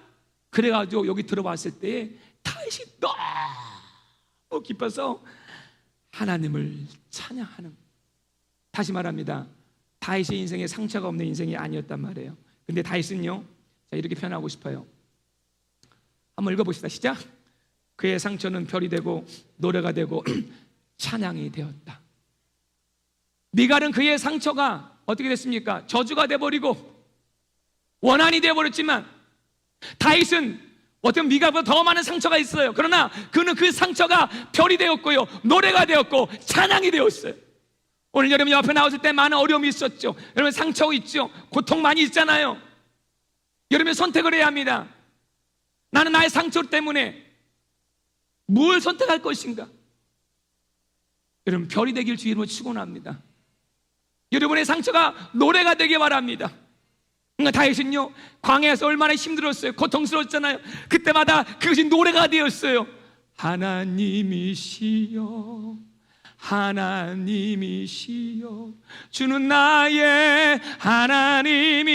Speaker 1: 그래가지고 여기 들어왔을 때 다윗이 너무 기뻐서 하나님을 찬양하는 거예요. 다시 말합니다. 다윗의 인생에 상처가 없는 인생이 아니었단 말이에요. 근데 다윗은요, 자, 이렇게 표현하고 싶어요. 한번 읽어봅시다. 시작. 그의 상처는 별이 되고 노래가 되고 찬양이 되었다. 미갈은 그의 상처가 어떻게 됐습니까? 저주가 돼버리고 원한이 돼버렸지만, 다윗은 어떤 미갈보다 더 많은 상처가 있어요. 그러나 그는 그 상처가 별이 되었고요, 노래가 되었고 찬양이 되었어요. 오늘 여러분 옆에 나왔을 때 많은 어려움이 있었죠. 여러분 상처 있죠. 고통 많이 있잖아요. 여러분 선택을 해야 합니다. 나는 나의 상처 때문에 뭘 선택할 것인가? 여러분 별이 되길 주의로 축원합니다. 여러분의 상처가 노래가 되길 바랍니다. 그러니까 다윗은요, 광야에서 얼마나 힘들었어요. 고통스러웠잖아요. 그때마다 그것이 노래가 되었어요. 하나님이시여, 하나님이시여, 주는 나의 하나님이시로다.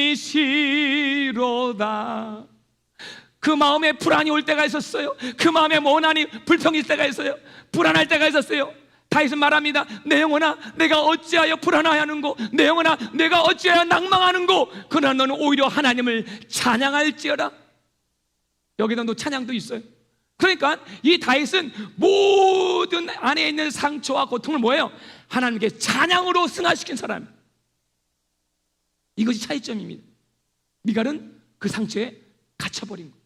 Speaker 1: 그 마음에 불안이 올 때가 있었어요. 그 마음에 원한이 불평일 때가 있어요. 불안할 때가 있었어요. 다윗은 말합니다. 내 영혼아, 내가 어찌하여 불안하는고, 내 영혼아, 내가 어찌하여 낭망하는고, 그러나 너는 오히려 하나님을 찬양할지어다. 여기도 찬양도 있어요. 그러니까 이 다윗은 모든 안에 있는 상처와 고통을 뭐예요? 하나님께 찬양으로 승화시킨 사람. 이것이 차이점입니다. 미갈은 그 상처에 갇혀버린 거예요.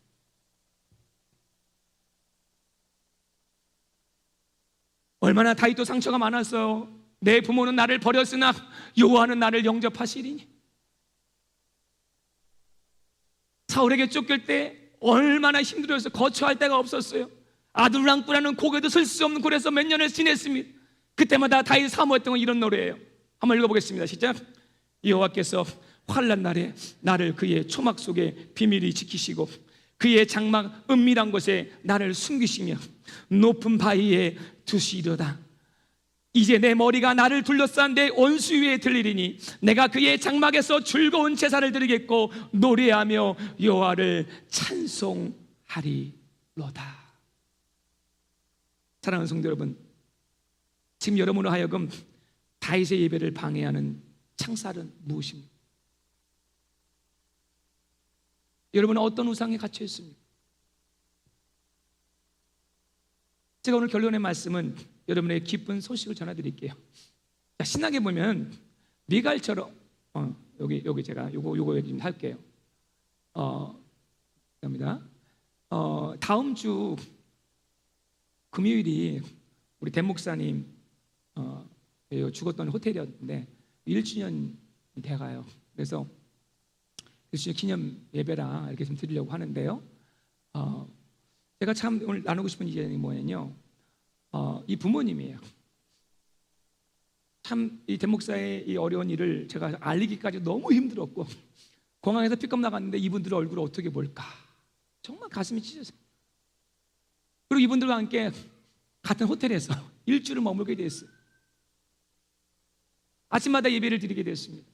Speaker 1: 얼마나 다윗도 상처가 많았어요. 내 부모는 나를 버렸으나 여호와는 나를 영접하시리니. 사울에게 쫓길 때 얼마나 힘들었어요. 거처할 데가 없었어요. 아둘랑꾸라는 고개도 쓸 수 없는 굴에서 몇 년을 지냈습니다. 그때마다 다윗이 사모했던 건 이런 노래예요. 한번 읽어보겠습니다. 시작. 여호와께서 환난 날에 나를 그의 초막 속에 비밀히 지키시고 그의 장막 은밀한 곳에 나를 숨기시며 높은 바위에 두시리로다. 이제 내 머리가 나를 둘러싼 내 원수 위에 들리리니 내가 그의 장막에서 즐거운 제사를 드리겠고 노래하며 여호와를 찬송하리로다. 사랑하는 성도 여러분, 지금 여러분으로 하여금 다윗의 예배를 방해하는 창살은 무엇입니까? 여러분은 어떤 우상에 갇혀 있습니까? 제가 오늘 결론의 말씀은 여러분의 기쁜 소식을 전해드릴게요. 자, 신학에 보면 미갈처럼 여기 제가 요거 얘기 좀 할게요. 갑니다. 다음 주 금요일이 우리 대목사님 죽었던 호텔이었는데 1주년 돼가요. 그래서 1주년 기념 예배라 이렇게 좀 드리려고 하는데요. 제가 참 오늘 나누고 싶은 이야기는 뭐냐면요, 이 부모님이에요. 참 이 대목사의 이 어려운 일을 제가 알리기까지 너무 힘들었고, 공항에서 픽업 나갔는데 이분들의 얼굴을 어떻게 볼까 정말 가슴이 찢어져요. 그리고 이분들과 함께 같은 호텔에서 일주일을 머물게 됐어요. 아침마다 예배를 드리게 됐습니다.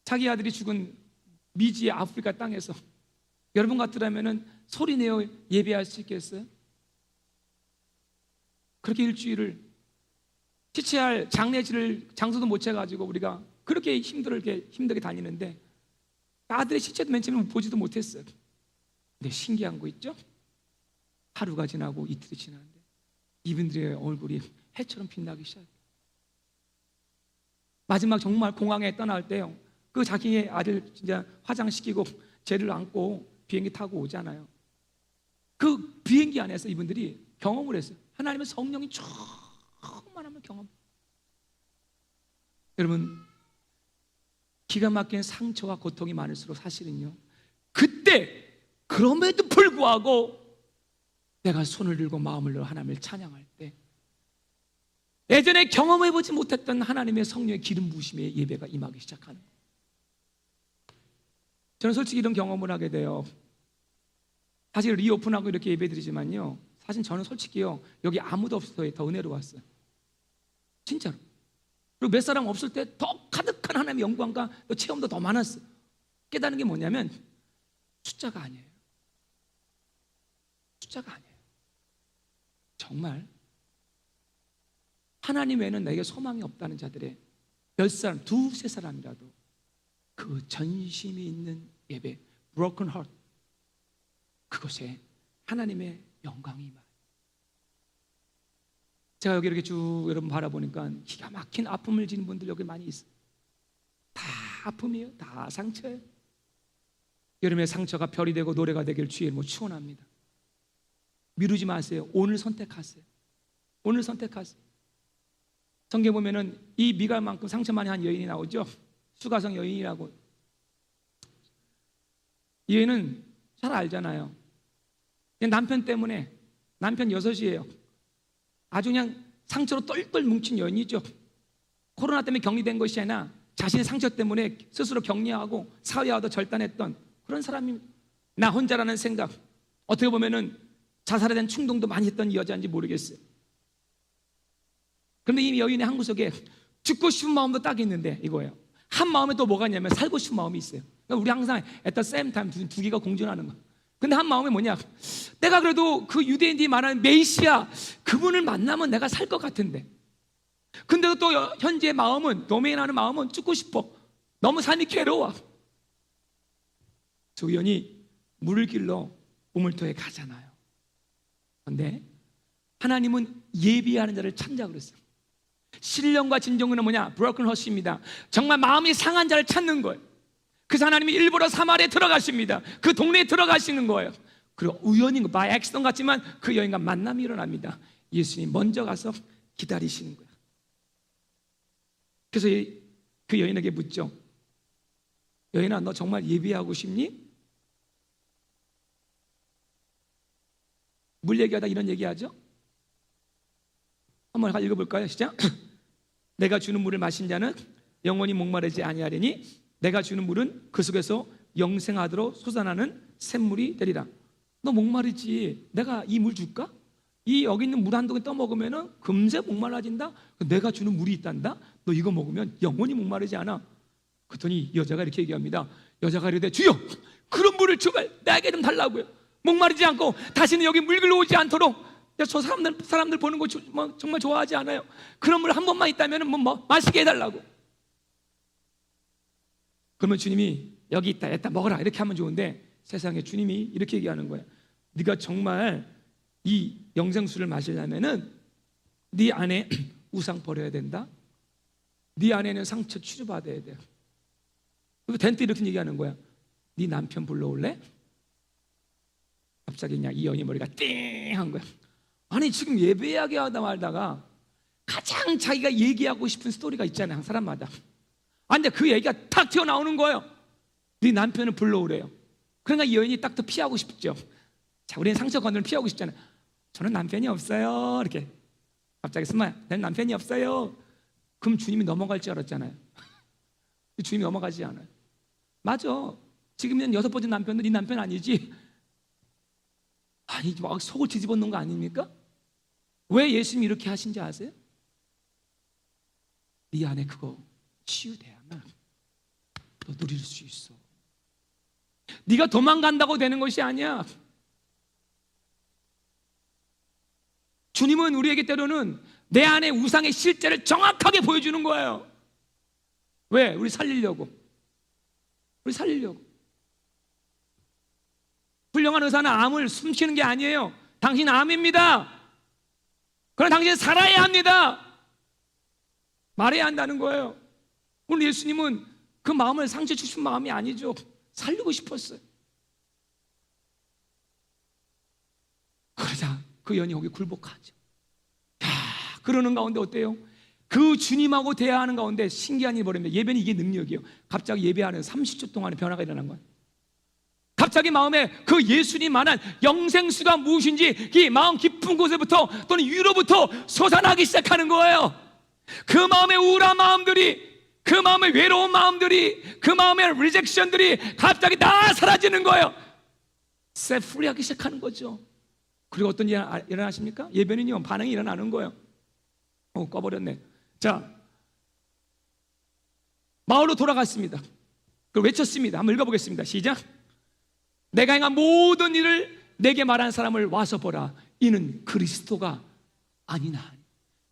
Speaker 1: 자기 아들이 죽은 미지의 아프리카 땅에서 여러분 같으라면 소리내어 예배할 수 있겠어요? 그렇게 일주일을 지체할 장례지를 장소도 못 채가지고 우리가 그렇게 힘들게 다니는데 아들의 시체도 맨 처음에 보지도 못했어요. 근데 신기한 거 있죠? 하루가 지나고 이틀이 지나는데 이분들의 얼굴이 해처럼 빛나기 시작해요. 마지막 정말 공항에 떠날 때요, 그 자기의 아들 진짜 화장시키고 죄를 안고 비행기 타고 오잖아요. 그 비행기 안에서 이분들이 경험을 했어요. 하나님의 성령이 충만함을 경험. 여러분, 기가 막힌 상처와 고통이 많을수록 사실은요, 그때 그럼에도 불구하고 내가 손을 들고 마음을 들어 하나님을 찬양할 때 예전에 경험해보지 못했던 하나님의 성령의 기름 부으심의 예배가 임하기 시작하는 거예요. 저는 솔직히 이런 경험을 하게 돼요. 사실 리오픈하고 이렇게 예배드리지만요, 사실 저는 솔직히요, 여기 아무도 없어서 더 은혜로웠어요. 진짜로. 그리고 몇 사람 없을 때 더 가득한 하나님의 영광과 또 체험도 더 많았어요. 깨닫는 게 뭐냐면 숫자가 아니에요. 숫자가 아니에요. 정말 하나님 외에는 내게 소망이 없다는 자들의 몇 사람, 두세 사람이라도 그 전심이 있는 예배, broken heart, 그곳에 하나님의 영광이 임해요. 제가 여기 이렇게 쭉 여러분 바라보니까 기가 막힌 아픔을 지닌 분들 여기 많이 있어요. 다 아픔이에요. 다 상처예요. 여러분의 상처가 별이 되고 노래가 되길 주의 이름으로 축원합니다. 미루지 마세요. 오늘 선택하세요. 오늘 선택하세요. 성경 보면은 이 미갈만큼 상처 많이 한 여인이 나오죠. 수가성 여인이라고. 이 여인은 잘 알잖아요. 남편 때문에, 남편 여섯이에요. 아주 그냥 상처로 똘똘 뭉친 여인이죠. 코로나 때문에 격리된 것이 아니라 자신의 상처 때문에 스스로 격리하고 사회와도 절단했던 그런 사람입니다. 나 혼자라는 생각, 어떻게 보면은 자살에 대한 충동도 많이 했던 여자인지 모르겠어요. 그런데 이 여인의 한 구석에 죽고 싶은 마음도 딱 있는데 이거예요. 한 마음에 또 뭐가 있냐면 살고 싶은 마음이 있어요. 그러니까 우리 항상 at the same time 두 개가 공존하는 거. 근데 한 마음에 뭐냐, 내가 그래도 그 유대인들이 말하는 메시아 그분을 만나면 내가 살 것 같은데, 근데도 또 현재의 마음은, 도메인하는 마음은 죽고 싶어. 너무 삶이 괴로워. 저 여인이 물을 길러 우물터에 가잖아요. 그런데 하나님은 예비하는 자를 찾는다 그랬어요. 신령과 진정은 뭐냐? broken heart입니다. 정말 마음이 상한 자를 찾는 거예요. 그래서 하나님이 일부러 사마리아에 들어가십니다. 그 동네에 들어가시는 거예요. 그리고 우연인 거, by accident 같지만 그 여인과 만남이 일어납니다. 예수님이 먼저 가서 기다리시는 거예요. 그래서 그 여인에게 묻죠. 여인아, 너 정말 예비하고 싶니? 물 얘기하다 이런 얘기하죠. 한번 읽어볼까요? 시작. 내가 주는 물을 마신 자는 영원히 목마르지 아니하리니 내가 주는 물은 그 속에서 영생하도록 솟아나는 샘물이 되리라. 너 목마르지? 내가 이 물 줄까? 이 여기 있는 물 한 동에 떠먹으면 금세 목말라진다? 내가 주는 물이 있단다? 너 이거 먹으면 영원히 목마르지 않아. 그랬더니 여자가 이렇게 얘기합니다. 여자가 이르되 주여, 그런 물을 제발 나에게 좀 달라고요. 목마르지 않고 다시는 여기 물 길러 오지 않도록. 저 사람들 보는 거 정말 좋아하지 않아요. 그런 물 한 번만 있다면 마시게 해달라고. 그러면 주님이 여기 있다, 여기다 먹어라 이렇게 하면 좋은데, 세상에 주님이 이렇게 얘기하는 거예요. 네가 정말 이 영생수를 마시려면은 네 안에 우상 버려야 된다. 네 안에는 상처 치료받아야 돼. 그리고 댄트 이렇게 얘기하는 거야. 네 남편 불러올래? 갑자기 그냥 이 여인의 머리가 띵한 거야. 아니 지금 예배하게 하다 말다가 가장 자기가 얘기하고 싶은 스토리가 있잖아요, 한 사람마다. 아, 근데 그 얘기가 탁 튀어나오는 거예요. 네 남편을 불러오래요. 그러니까 이 여인이 딱 더 피하고 싶죠. 자, 우리는 상처 건드는 피하고 싶잖아요. 저는 남편이 없어요. 이렇게 갑자기 스마일. 나는 남편이 없어요. 그럼 주님이 넘어갈 줄 알았잖아요. 주님이 넘어가지 않아요. 맞아. 지금은 6번째 남편도 네 남편 아니지? 아니 막 속을 뒤집어 놓은 거 아닙니까? 왜 예수님이 이렇게 하신지 아세요? 네 안에 그거 치유돼야만 너 누릴 수 있어. 네가 도망간다고 되는 것이 아니야. 주님은 우리에게 때로는 내 안에 우상의 실제를 정확하게 보여주는 거예요. 왜? 우리 살리려고. 우리 살리려고. 훌륭한 의사는 암을 숨기는 게 아니에요. 당신 암입니다. 그러나 당신은 살아야 합니다. 말해야 한다는 거예요. 오늘 예수님은 그 마음을 상처 주신 마음이 아니죠. 살리고 싶었어요. 그러자 그 여인이 거기 굴복하죠. 야, 그러는 가운데 어때요? 그 주님하고 대화하는 가운데 신기한 일이 벌어집니다. 예배는 이게 능력이에요. 갑자기 예배하는 30초 동안에 변화가 일어난 거예요. 갑자기 마음에 그 예수님만한 영생수가 무엇인지 이 마음 깊은 곳에부터 또는 위로부터 솟아나기 시작하는 거예요. 그 마음의 우울한 마음들이, 그 마음의 외로운 마음들이, 그 마음의 리젝션들이 갑자기 다 사라지는 거예요. 셋 프리하기 시작하는 거죠. 그리고 어떤 일이 일어나십니까? 예배는요, 반응이 일어나는 거예요. 꺼버렸네. 자, 마을로 돌아갔습니다. 그걸 외쳤습니다. 한번 읽어보겠습니다. 시작. 내가 행한 모든 일을 내게 말한 사람을 와서 보라. 이는 그리스도가 아니나.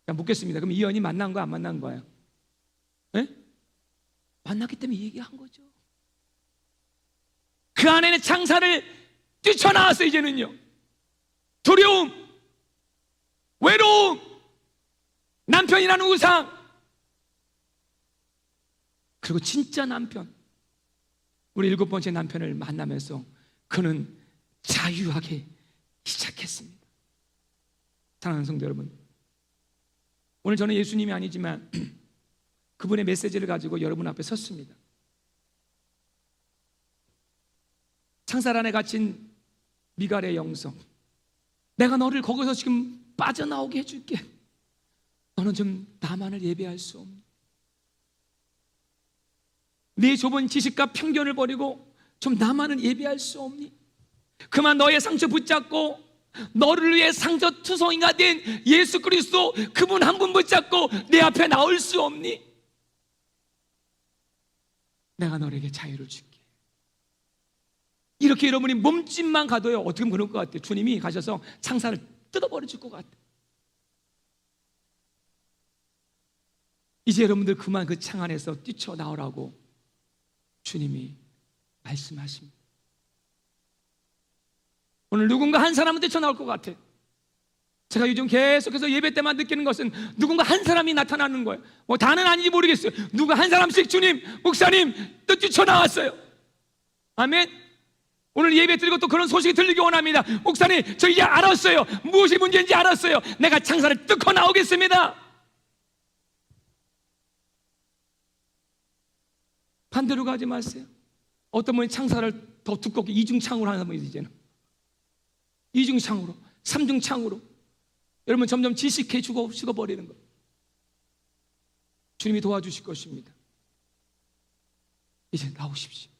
Speaker 1: 자, 묻겠습니다. 그럼 이 여인이 만난 거 안 만난 거예요? 네? 만났기 때문에 얘기한 거죠. 그 안에는 창사를 뛰쳐나왔어요. 이제는요, 두려움, 외로움, 남편이라는 우상, 그리고 진짜 남편, 우리 7번째 남편을 만나면서 그는 자유하게 시작했습니다. 사랑하는 성도 여러분, 오늘 저는 예수님이 아니지만 그분의 메시지를 가지고 여러분 앞에 섰습니다. 창살 안에 갇힌 미갈의 영성, 내가 너를 거기서 지금 빠져나오게 해줄게. 너는 좀 나만을 예배할 수 없니? 네 좁은 지식과 편견을 버리고 좀 나만을 예배할 수 없니? 그만 너의 상처 붙잡고 너를 위해 상처투성이가 된 예수 그리스도, 그분 한 분 붙잡고 내 앞에 나올 수 없니? 내가 너에게 자유를 줄게. 이렇게 여러분이 몸짓만 가도요, 어떻게 보면 그럴 것 같아요. 주님이 가셔서 창사를 뜯어버리실 것 같아요. 이제 여러분들 그만 그 창 안에서 뛰쳐나오라고 주님이 말씀하십니다. 오늘 누군가 한 사람은 뛰쳐나올 것 같아요. 제가 요즘 계속해서 예배 때만 느끼는 것은 누군가 한 사람이 나타나는 거예요. 뭐 다는 아닌지 모르겠어요. 누가 한 사람씩 주님, 목사님 또 뛰쳐나왔어요. 아멘. 오늘 예배 드리고 또 그런 소식이 들리기 원합니다. 목사님, 저 이제 알았어요. 무엇이 문제인지 알았어요. 내가 창사를 뜯고 나오겠습니다. 반대로 가지 마세요. 어떤 분이 창사를 더 두껍게 이중창으로 하는 분이 이제는 이중창으로, 삼중창으로 여러분 점점 지식해 죽어버리는 거예요. 주님이 도와주실 것입니다. 이제 나오십시오.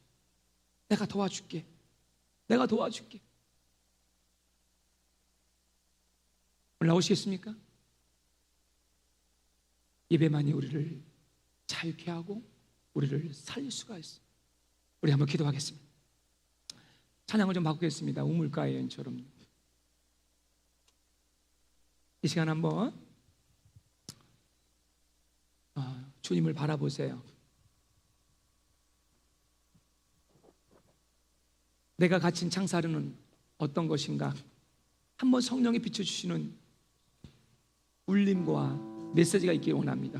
Speaker 1: 내가 도와줄게. 내가 도와줄게. 오늘 나오시겠습니까? 예배만이 우리를 자유케 하고 우리를 살릴 수가 있어요. 우리 한번 기도하겠습니다. 찬양을 좀 바꾸겠습니다. 우물가의 여인처럼. 이 시간 한번 주님을 바라보세요. 내가 갇힌 창사로는 어떤 것인가? 한번 성령이 비춰주시는 울림과 메시지가 있기를 원합니다.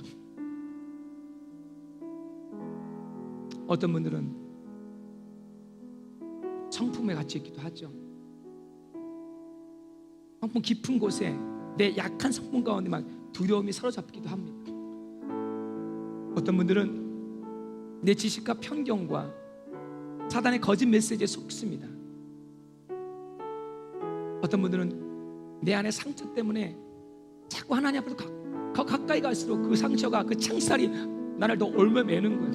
Speaker 1: 어떤 분들은 성품에 갇혀 있기도 하죠. 성품 깊은 곳에 내 약한 성품 가운데 막 두려움이 사로잡기도 합니다. 어떤 분들은 내 지식과 편견과 사단의 거짓 메시지에 속습니다. 어떤 분들은 내 안의 상처 때문에 자꾸 하나님 앞에서 가까이 갈수록 그 상처가, 그 창살이 나를 더 얽매매는 거예요.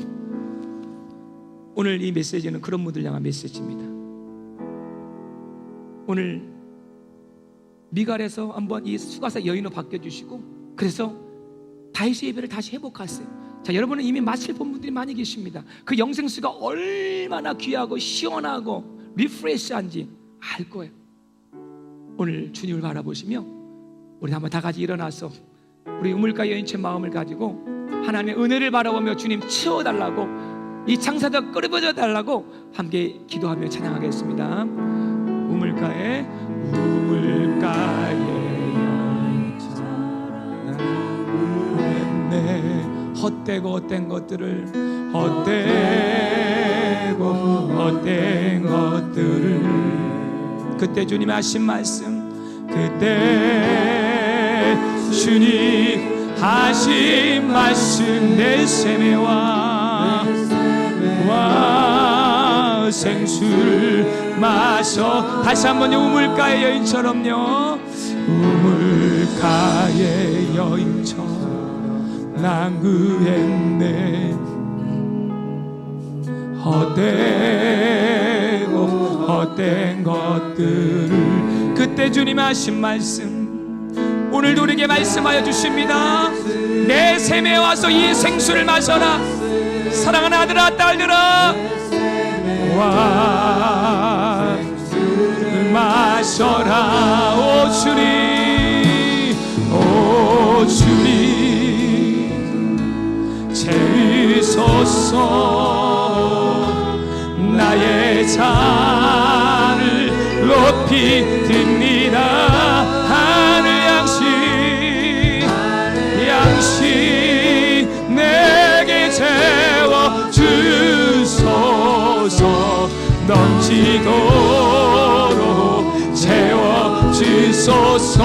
Speaker 1: 오늘 이 메시지는 그런 분들 향한 메시지입니다. 오늘 미갈에서 한번 이 수가사 여인으로 바뀌어주시고, 그래서 다윗의 예배를 다시 회복하세요. 자, 여러분은 이미 마칠 본 분들이 많이 계십니다. 그 영생수가 얼마나 귀하고 시원하고 리프레시한지 알 거예요. 오늘 주님을 바라보시며 우리 한번 다 같이 일어나서 우리 우물가 여인의 마음을 가지고 하나님의 은혜를 바라보며 주님 채워달라고, 이 창사가 끌어버려 달라고 함께 기도하며 찬양하겠습니다. 우물가의 여인처럼 헛되고 헛된 것들을, 헛된 것들을, 그때 주님이 하신 말씀, 그때 주님 하신 말씀, 내 세매와 생수를 마셔. 다시 한번요. 우물가의 여인처럼요. 우물가의 여인처럼 난 구했네. 헛된 것들을, 그때 주님 하신 말씀 오늘도 우리에게 말씀하여 주십니다. 내 샘에 와서 이 생수를 마셔라. 사랑하는 아들아 딸들아, 와 마셔라. 오 주님 채우소서. 나의 잔을 높이 듭니다. 하늘 양식 내게 채워 주소서. 넘치도록 채워 주소서.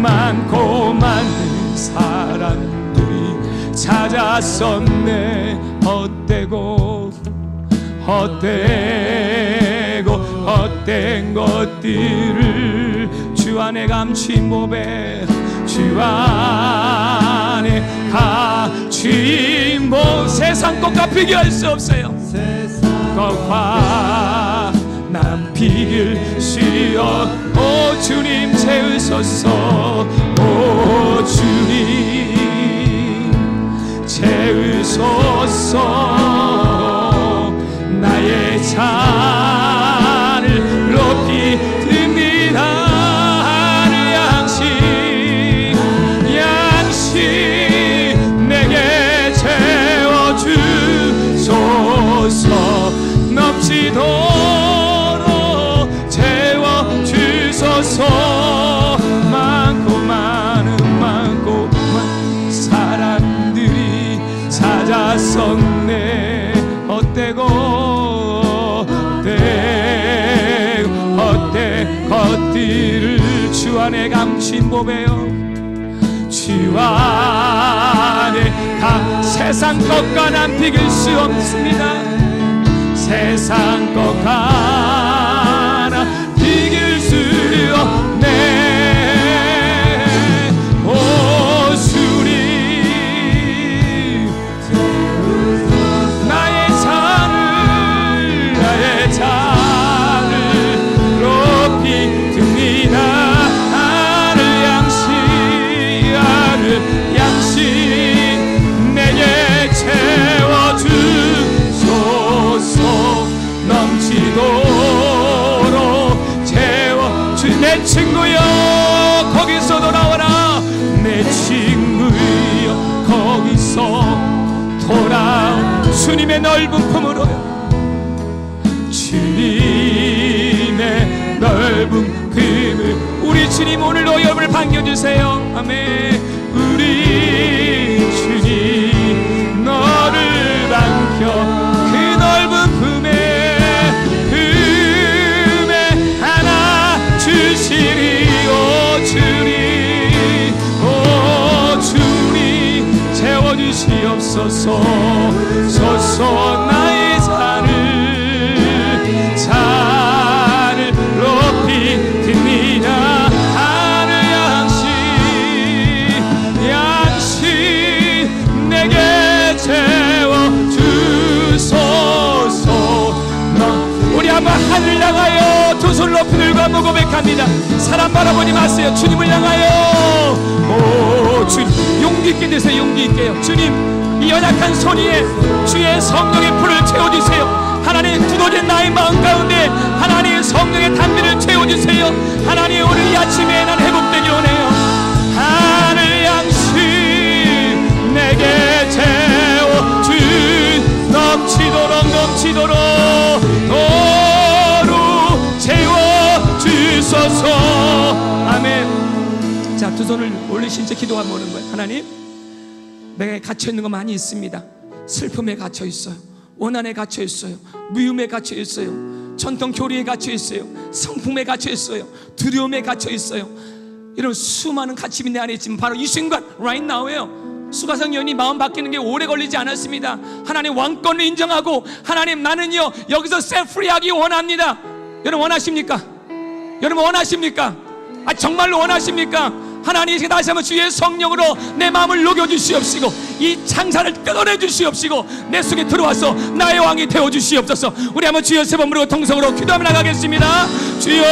Speaker 1: 많고 많은 사람들이 찾았었네. 헛된 것들을 주 안에 감춘 보배, 주 안에 감춘 보. 세상 것과 비교할 수 없어요. 것과 난 비길 수 없. 오 주님 채우소서. 오 주님 채우소서. 나의 잔을 높이 듭니다. 하늘 양식 내게 채워 주소서. 넘치도록 채워 주소서. 많고 많은 사람들이 찾았었네. 헛된 것들을 주 안에 감춘 보배요. 주 안에 세상 것과 난 비길 수 없습니다. 세상 것과 나 비길 수 없네. 오 주님 나의 잔을 높이 듭니다. 하늘 양식 내게 채워 주소서. 넘치도록 채워 주. 내 친구여 거기서 돌아와라. 내 친구여 거기서 돌아오. 주님의 넓은 품으로요. 주님의 넓은 품을, 우리 주님 오늘도 여러분을 반겨주세요. 아멘. 우리 주님 너를 안겨 그 넓은 품에 안아 주시리. 오 주님 채워주시옵소서. 소서 나의 잔을 높이 듭니다. 하늘 양식 내게 채워주소서. 우리 한번 하늘 향하여 두 손 높이 들고 한번 고백합니다. 사람 바라보지 마세요. 주님을 향하여. 오 주님, 용기 있게 되세요. 용기 있게요. 주님, 이 연약한 손 위에 주의 성령의 불을 채워주세요. 하나님, 두더진 나의 마음 가운데 하나님 성령의 단비를 채워주세요. 하나님, 오늘 이 아침에 난 회복되기 원해요. 하늘 양식 내게 채워주 넘치도록 너로 채워주소서. 아멘. 자, 두 손을 올리신 채 기도하면 오는 거예요. 하나님, 내가 갇혀있는 거 많이 있습니다. 슬픔에 갇혀있어요. 원한에 갇혀있어요. 미움에 갇혀있어요. 전통 교리에 갇혀있어요. 성품에 갇혀있어요. 두려움에 갇혀있어요. 이런 수많은 갇힘이 내 안에 있지만 바로 이 순간 right now에요. 수가성 여인이 마음 바뀌는 게 오래 걸리지 않았습니다. 하나님 왕권을 인정하고 하나님, 나는요 여기서 set free 하기 원합니다. 여러분 원하십니까? 여러분 원하십니까? 정말로 원하십니까? 하나님, 다시 한번 주의 성령으로 내 마음을 녹여주시옵시고 이 창사를 뜯어내 주시옵시고 내 속에 들어와서 나의 왕이 되어주시옵소서. 우리 한번 주여 세 번 부르고 통성으로 기도하며 나가겠습니다. 주여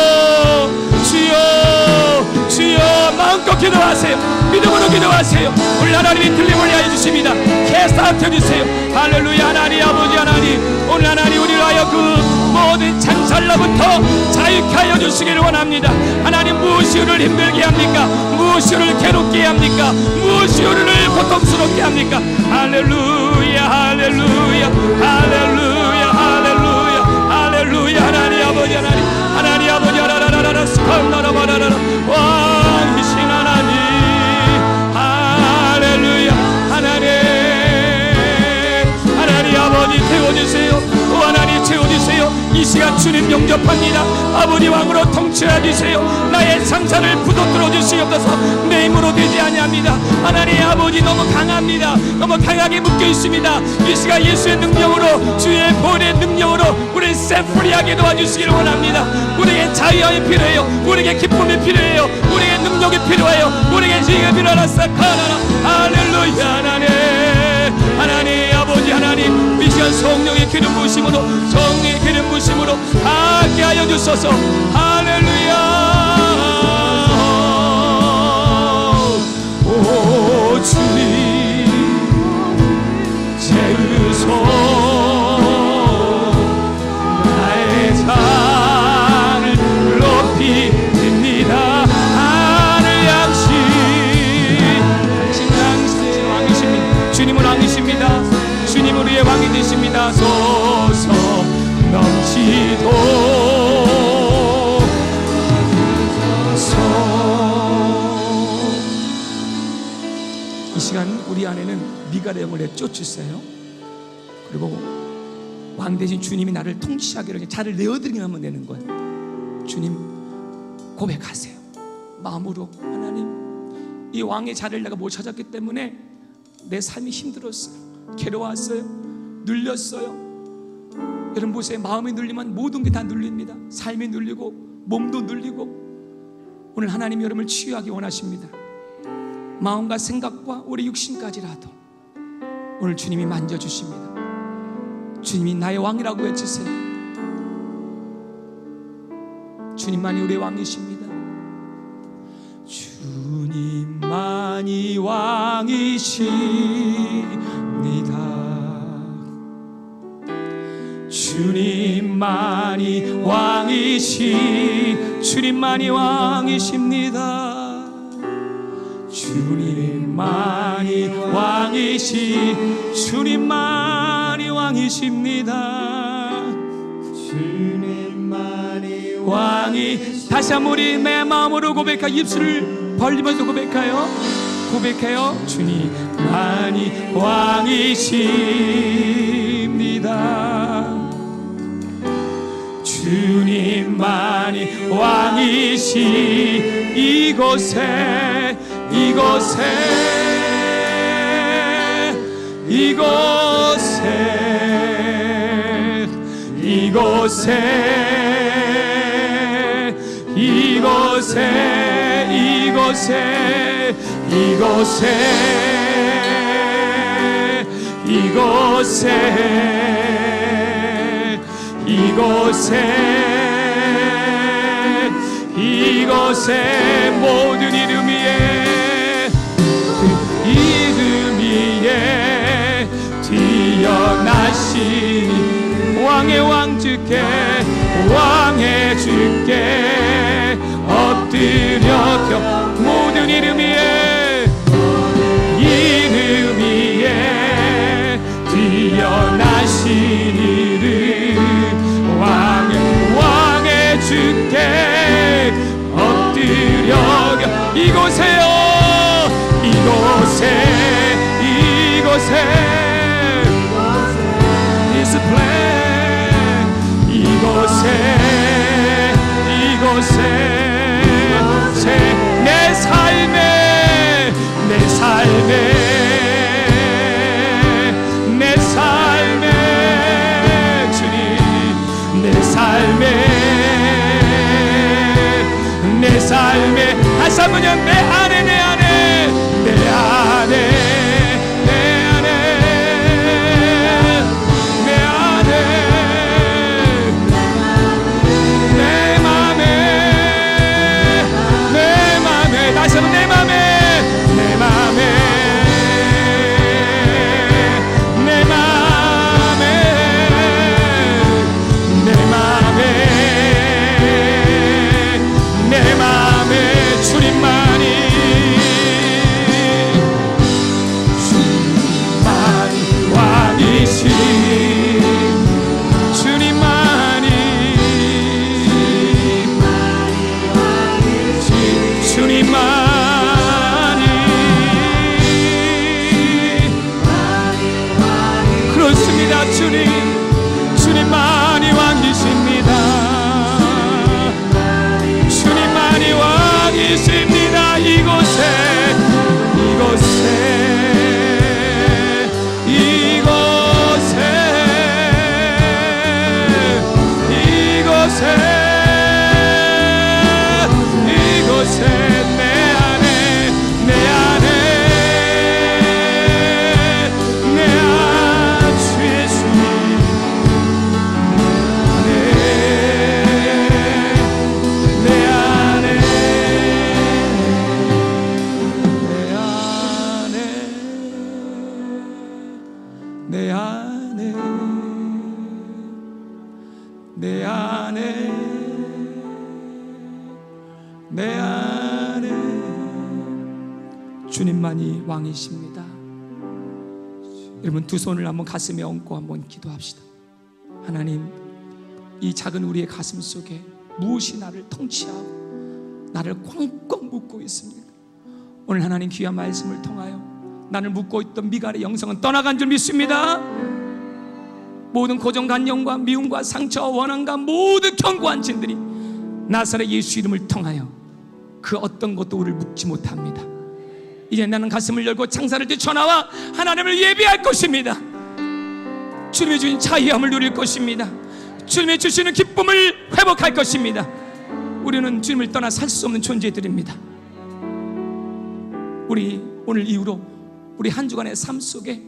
Speaker 1: 주여 주여. 마음껏 기도하세요. 믿음으로 기도하세요. 우리 하나님이 들림을 위하여 주십니다. 캐스트아웃 해주세요. 할렐루야. 하나님 아버지, 하나님 오늘 하나님 우리를 하여 그 모든 창살로부터 자유케 하여 주시기를 원합니다. 하나님, 무엇이 우리를 힘들게 합니까? 무엇이 우리를 괴롭게 합니까? 무엇이 우리를 고통스럽게 합니까? 할렐루야 할렐루야 할렐루야 할렐루야 할렐루야. 하나님 아버지, 하나님 아버지, 하나라라라 스컬나라바라라 왕이신 하나님, 할렐루야. 하나님 아버지 태워주세요. 또 하나님 채워주세요. 이 시간 주님 영접합니다. 아버지 왕으로 통치해 주세요. 나의 상사를 부도뜨려 주시옵소서. 내 힘으로 되지 아니합니다. 하나님 아버지, 너무 강합니다. 너무 강하게 묶여 있습니다. 이 시간 예수의 능력으로, 주의 보혈의 능력으로 우리를 셋프리하게 도와주시기를 원합니다. 우리에게 자유함이 필요해요. 우리에게 기쁨이 필요해요. 우리에게 능력이 필요해요. 우리에게 지혜가 필요하사 카나라. 할렐루야. 하나님 아버지, 하나님 이 시간 성령의 기름 부으심으로, 성령의 기름 부으심으로 하게 하여 주소서. 할렐루야. 오 주님 채우소 나의 잔을 높이 듭니다. 하늘 양식 왕이십니다. 주님은 왕이십니다. 주님은 우리의 왕이 되십니다. 소서 넘치도록 이 시간 우리 안에는 미갈의 영을 내쫓으세요. 그리고 왕 대신 주님이 나를 통치하기를 자를 내어드리기만 하면 되는 거예요. 주님 고백하세요. 마음으로, 하나님 이 왕의 자리를 내가 못 찾았기 때문에 내 삶이 힘들었어요. 괴로웠어요. 눌렸어요. 여러분 보세요. 마음이 눌리면 모든 게 다 눌립니다. 삶이 눌리고 몸도 눌리고. 오늘 하나님이 여러분을 치유하기 원하십니다. 마음과 생각과 우리 육신까지라도 오늘 주님이 만져주십니다. 주님이 나의 왕이라고 외치세요. 주님만이 우리의 왕이십니다. 주님만이 왕이십니다. 주님만이 주님만이 왕이십니다. 주님만이 주님만이 왕이십니다. 주님만이 다시 한번 우리 내 마음으로 고백하 입술을 벌리면서 고백해요. 주님만이 왕이십니다. 주님만이 왕이시 이곳에 모든 이름 위에 뛰어나시니 왕의 주께 엎드려 모든 이름 위에 뛰어나신 이름 왕의 주께 엎드려 이곳에 내 삶에 주님 내 삶에 다시 한번 내 안에 주님만이 왕이십니다. 주님만이 왕이십니다. 이곳에 내 안에 주님만이 왕이십니다. 여러분 두 손을 한번 가슴에 얹고 한번 기도합시다. 하나님, 이 작은 우리의 가슴 속에 무엇이 나를 통치하고 나를 꽉꽉 묶고 있습니까? 오늘 하나님 귀한 말씀을 통하여 나를 묶고 있던 미갈의 영성은 떠나간 줄 믿습니다. 모든 고정관념과 미움과 상처와 원한과 모든 견고한 진들이 나사렛 예수 이름을 통하여 그 어떤 것도 우리를 묶지 못합니다. 이제 나는 가슴을 열고 창사를 뛰쳐나와 하나님을 예배할 것입니다. 주님이 주신 자유함을 누릴 것입니다. 주님이 주시는 기쁨을 회복할 것입니다. 우리는 주님을 떠나 살 수 없는 존재들입니다. 우리 오늘 이후로 우리 한 주간의 삶 속에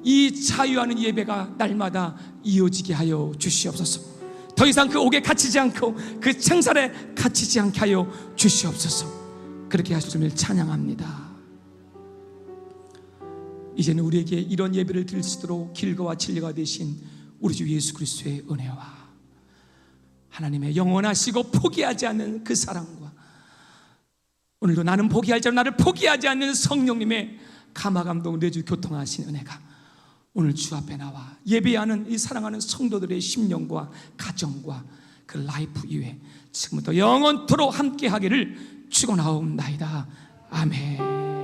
Speaker 1: 이 자유하는 예배가 날마다 이어지게 하여 주시옵소서. 더 이상 그 옥에 갇히지 않고 그 창살에 갇히지 않게 하여 주시옵소서. 그렇게 하실 주님을 찬양합니다. 이제는 우리에게 이런 예배를 드릴 수 있도록 길거와 진리가 되신 우리 주 예수 그리스도의 은혜와 하나님의 영원하시고 포기하지 않는 그 사랑과 오늘도 나는 포기할 자로 나를 포기하지 않는 성령님의 감화감동 내주 교통하신 은혜가 오늘 주 앞에 나와 예배하는 이 사랑하는 성도들의 심령과 가정과 그 라이프 이외에 지금부터 영원토록 함께 하기를 치고 나옵나이다. 아멘.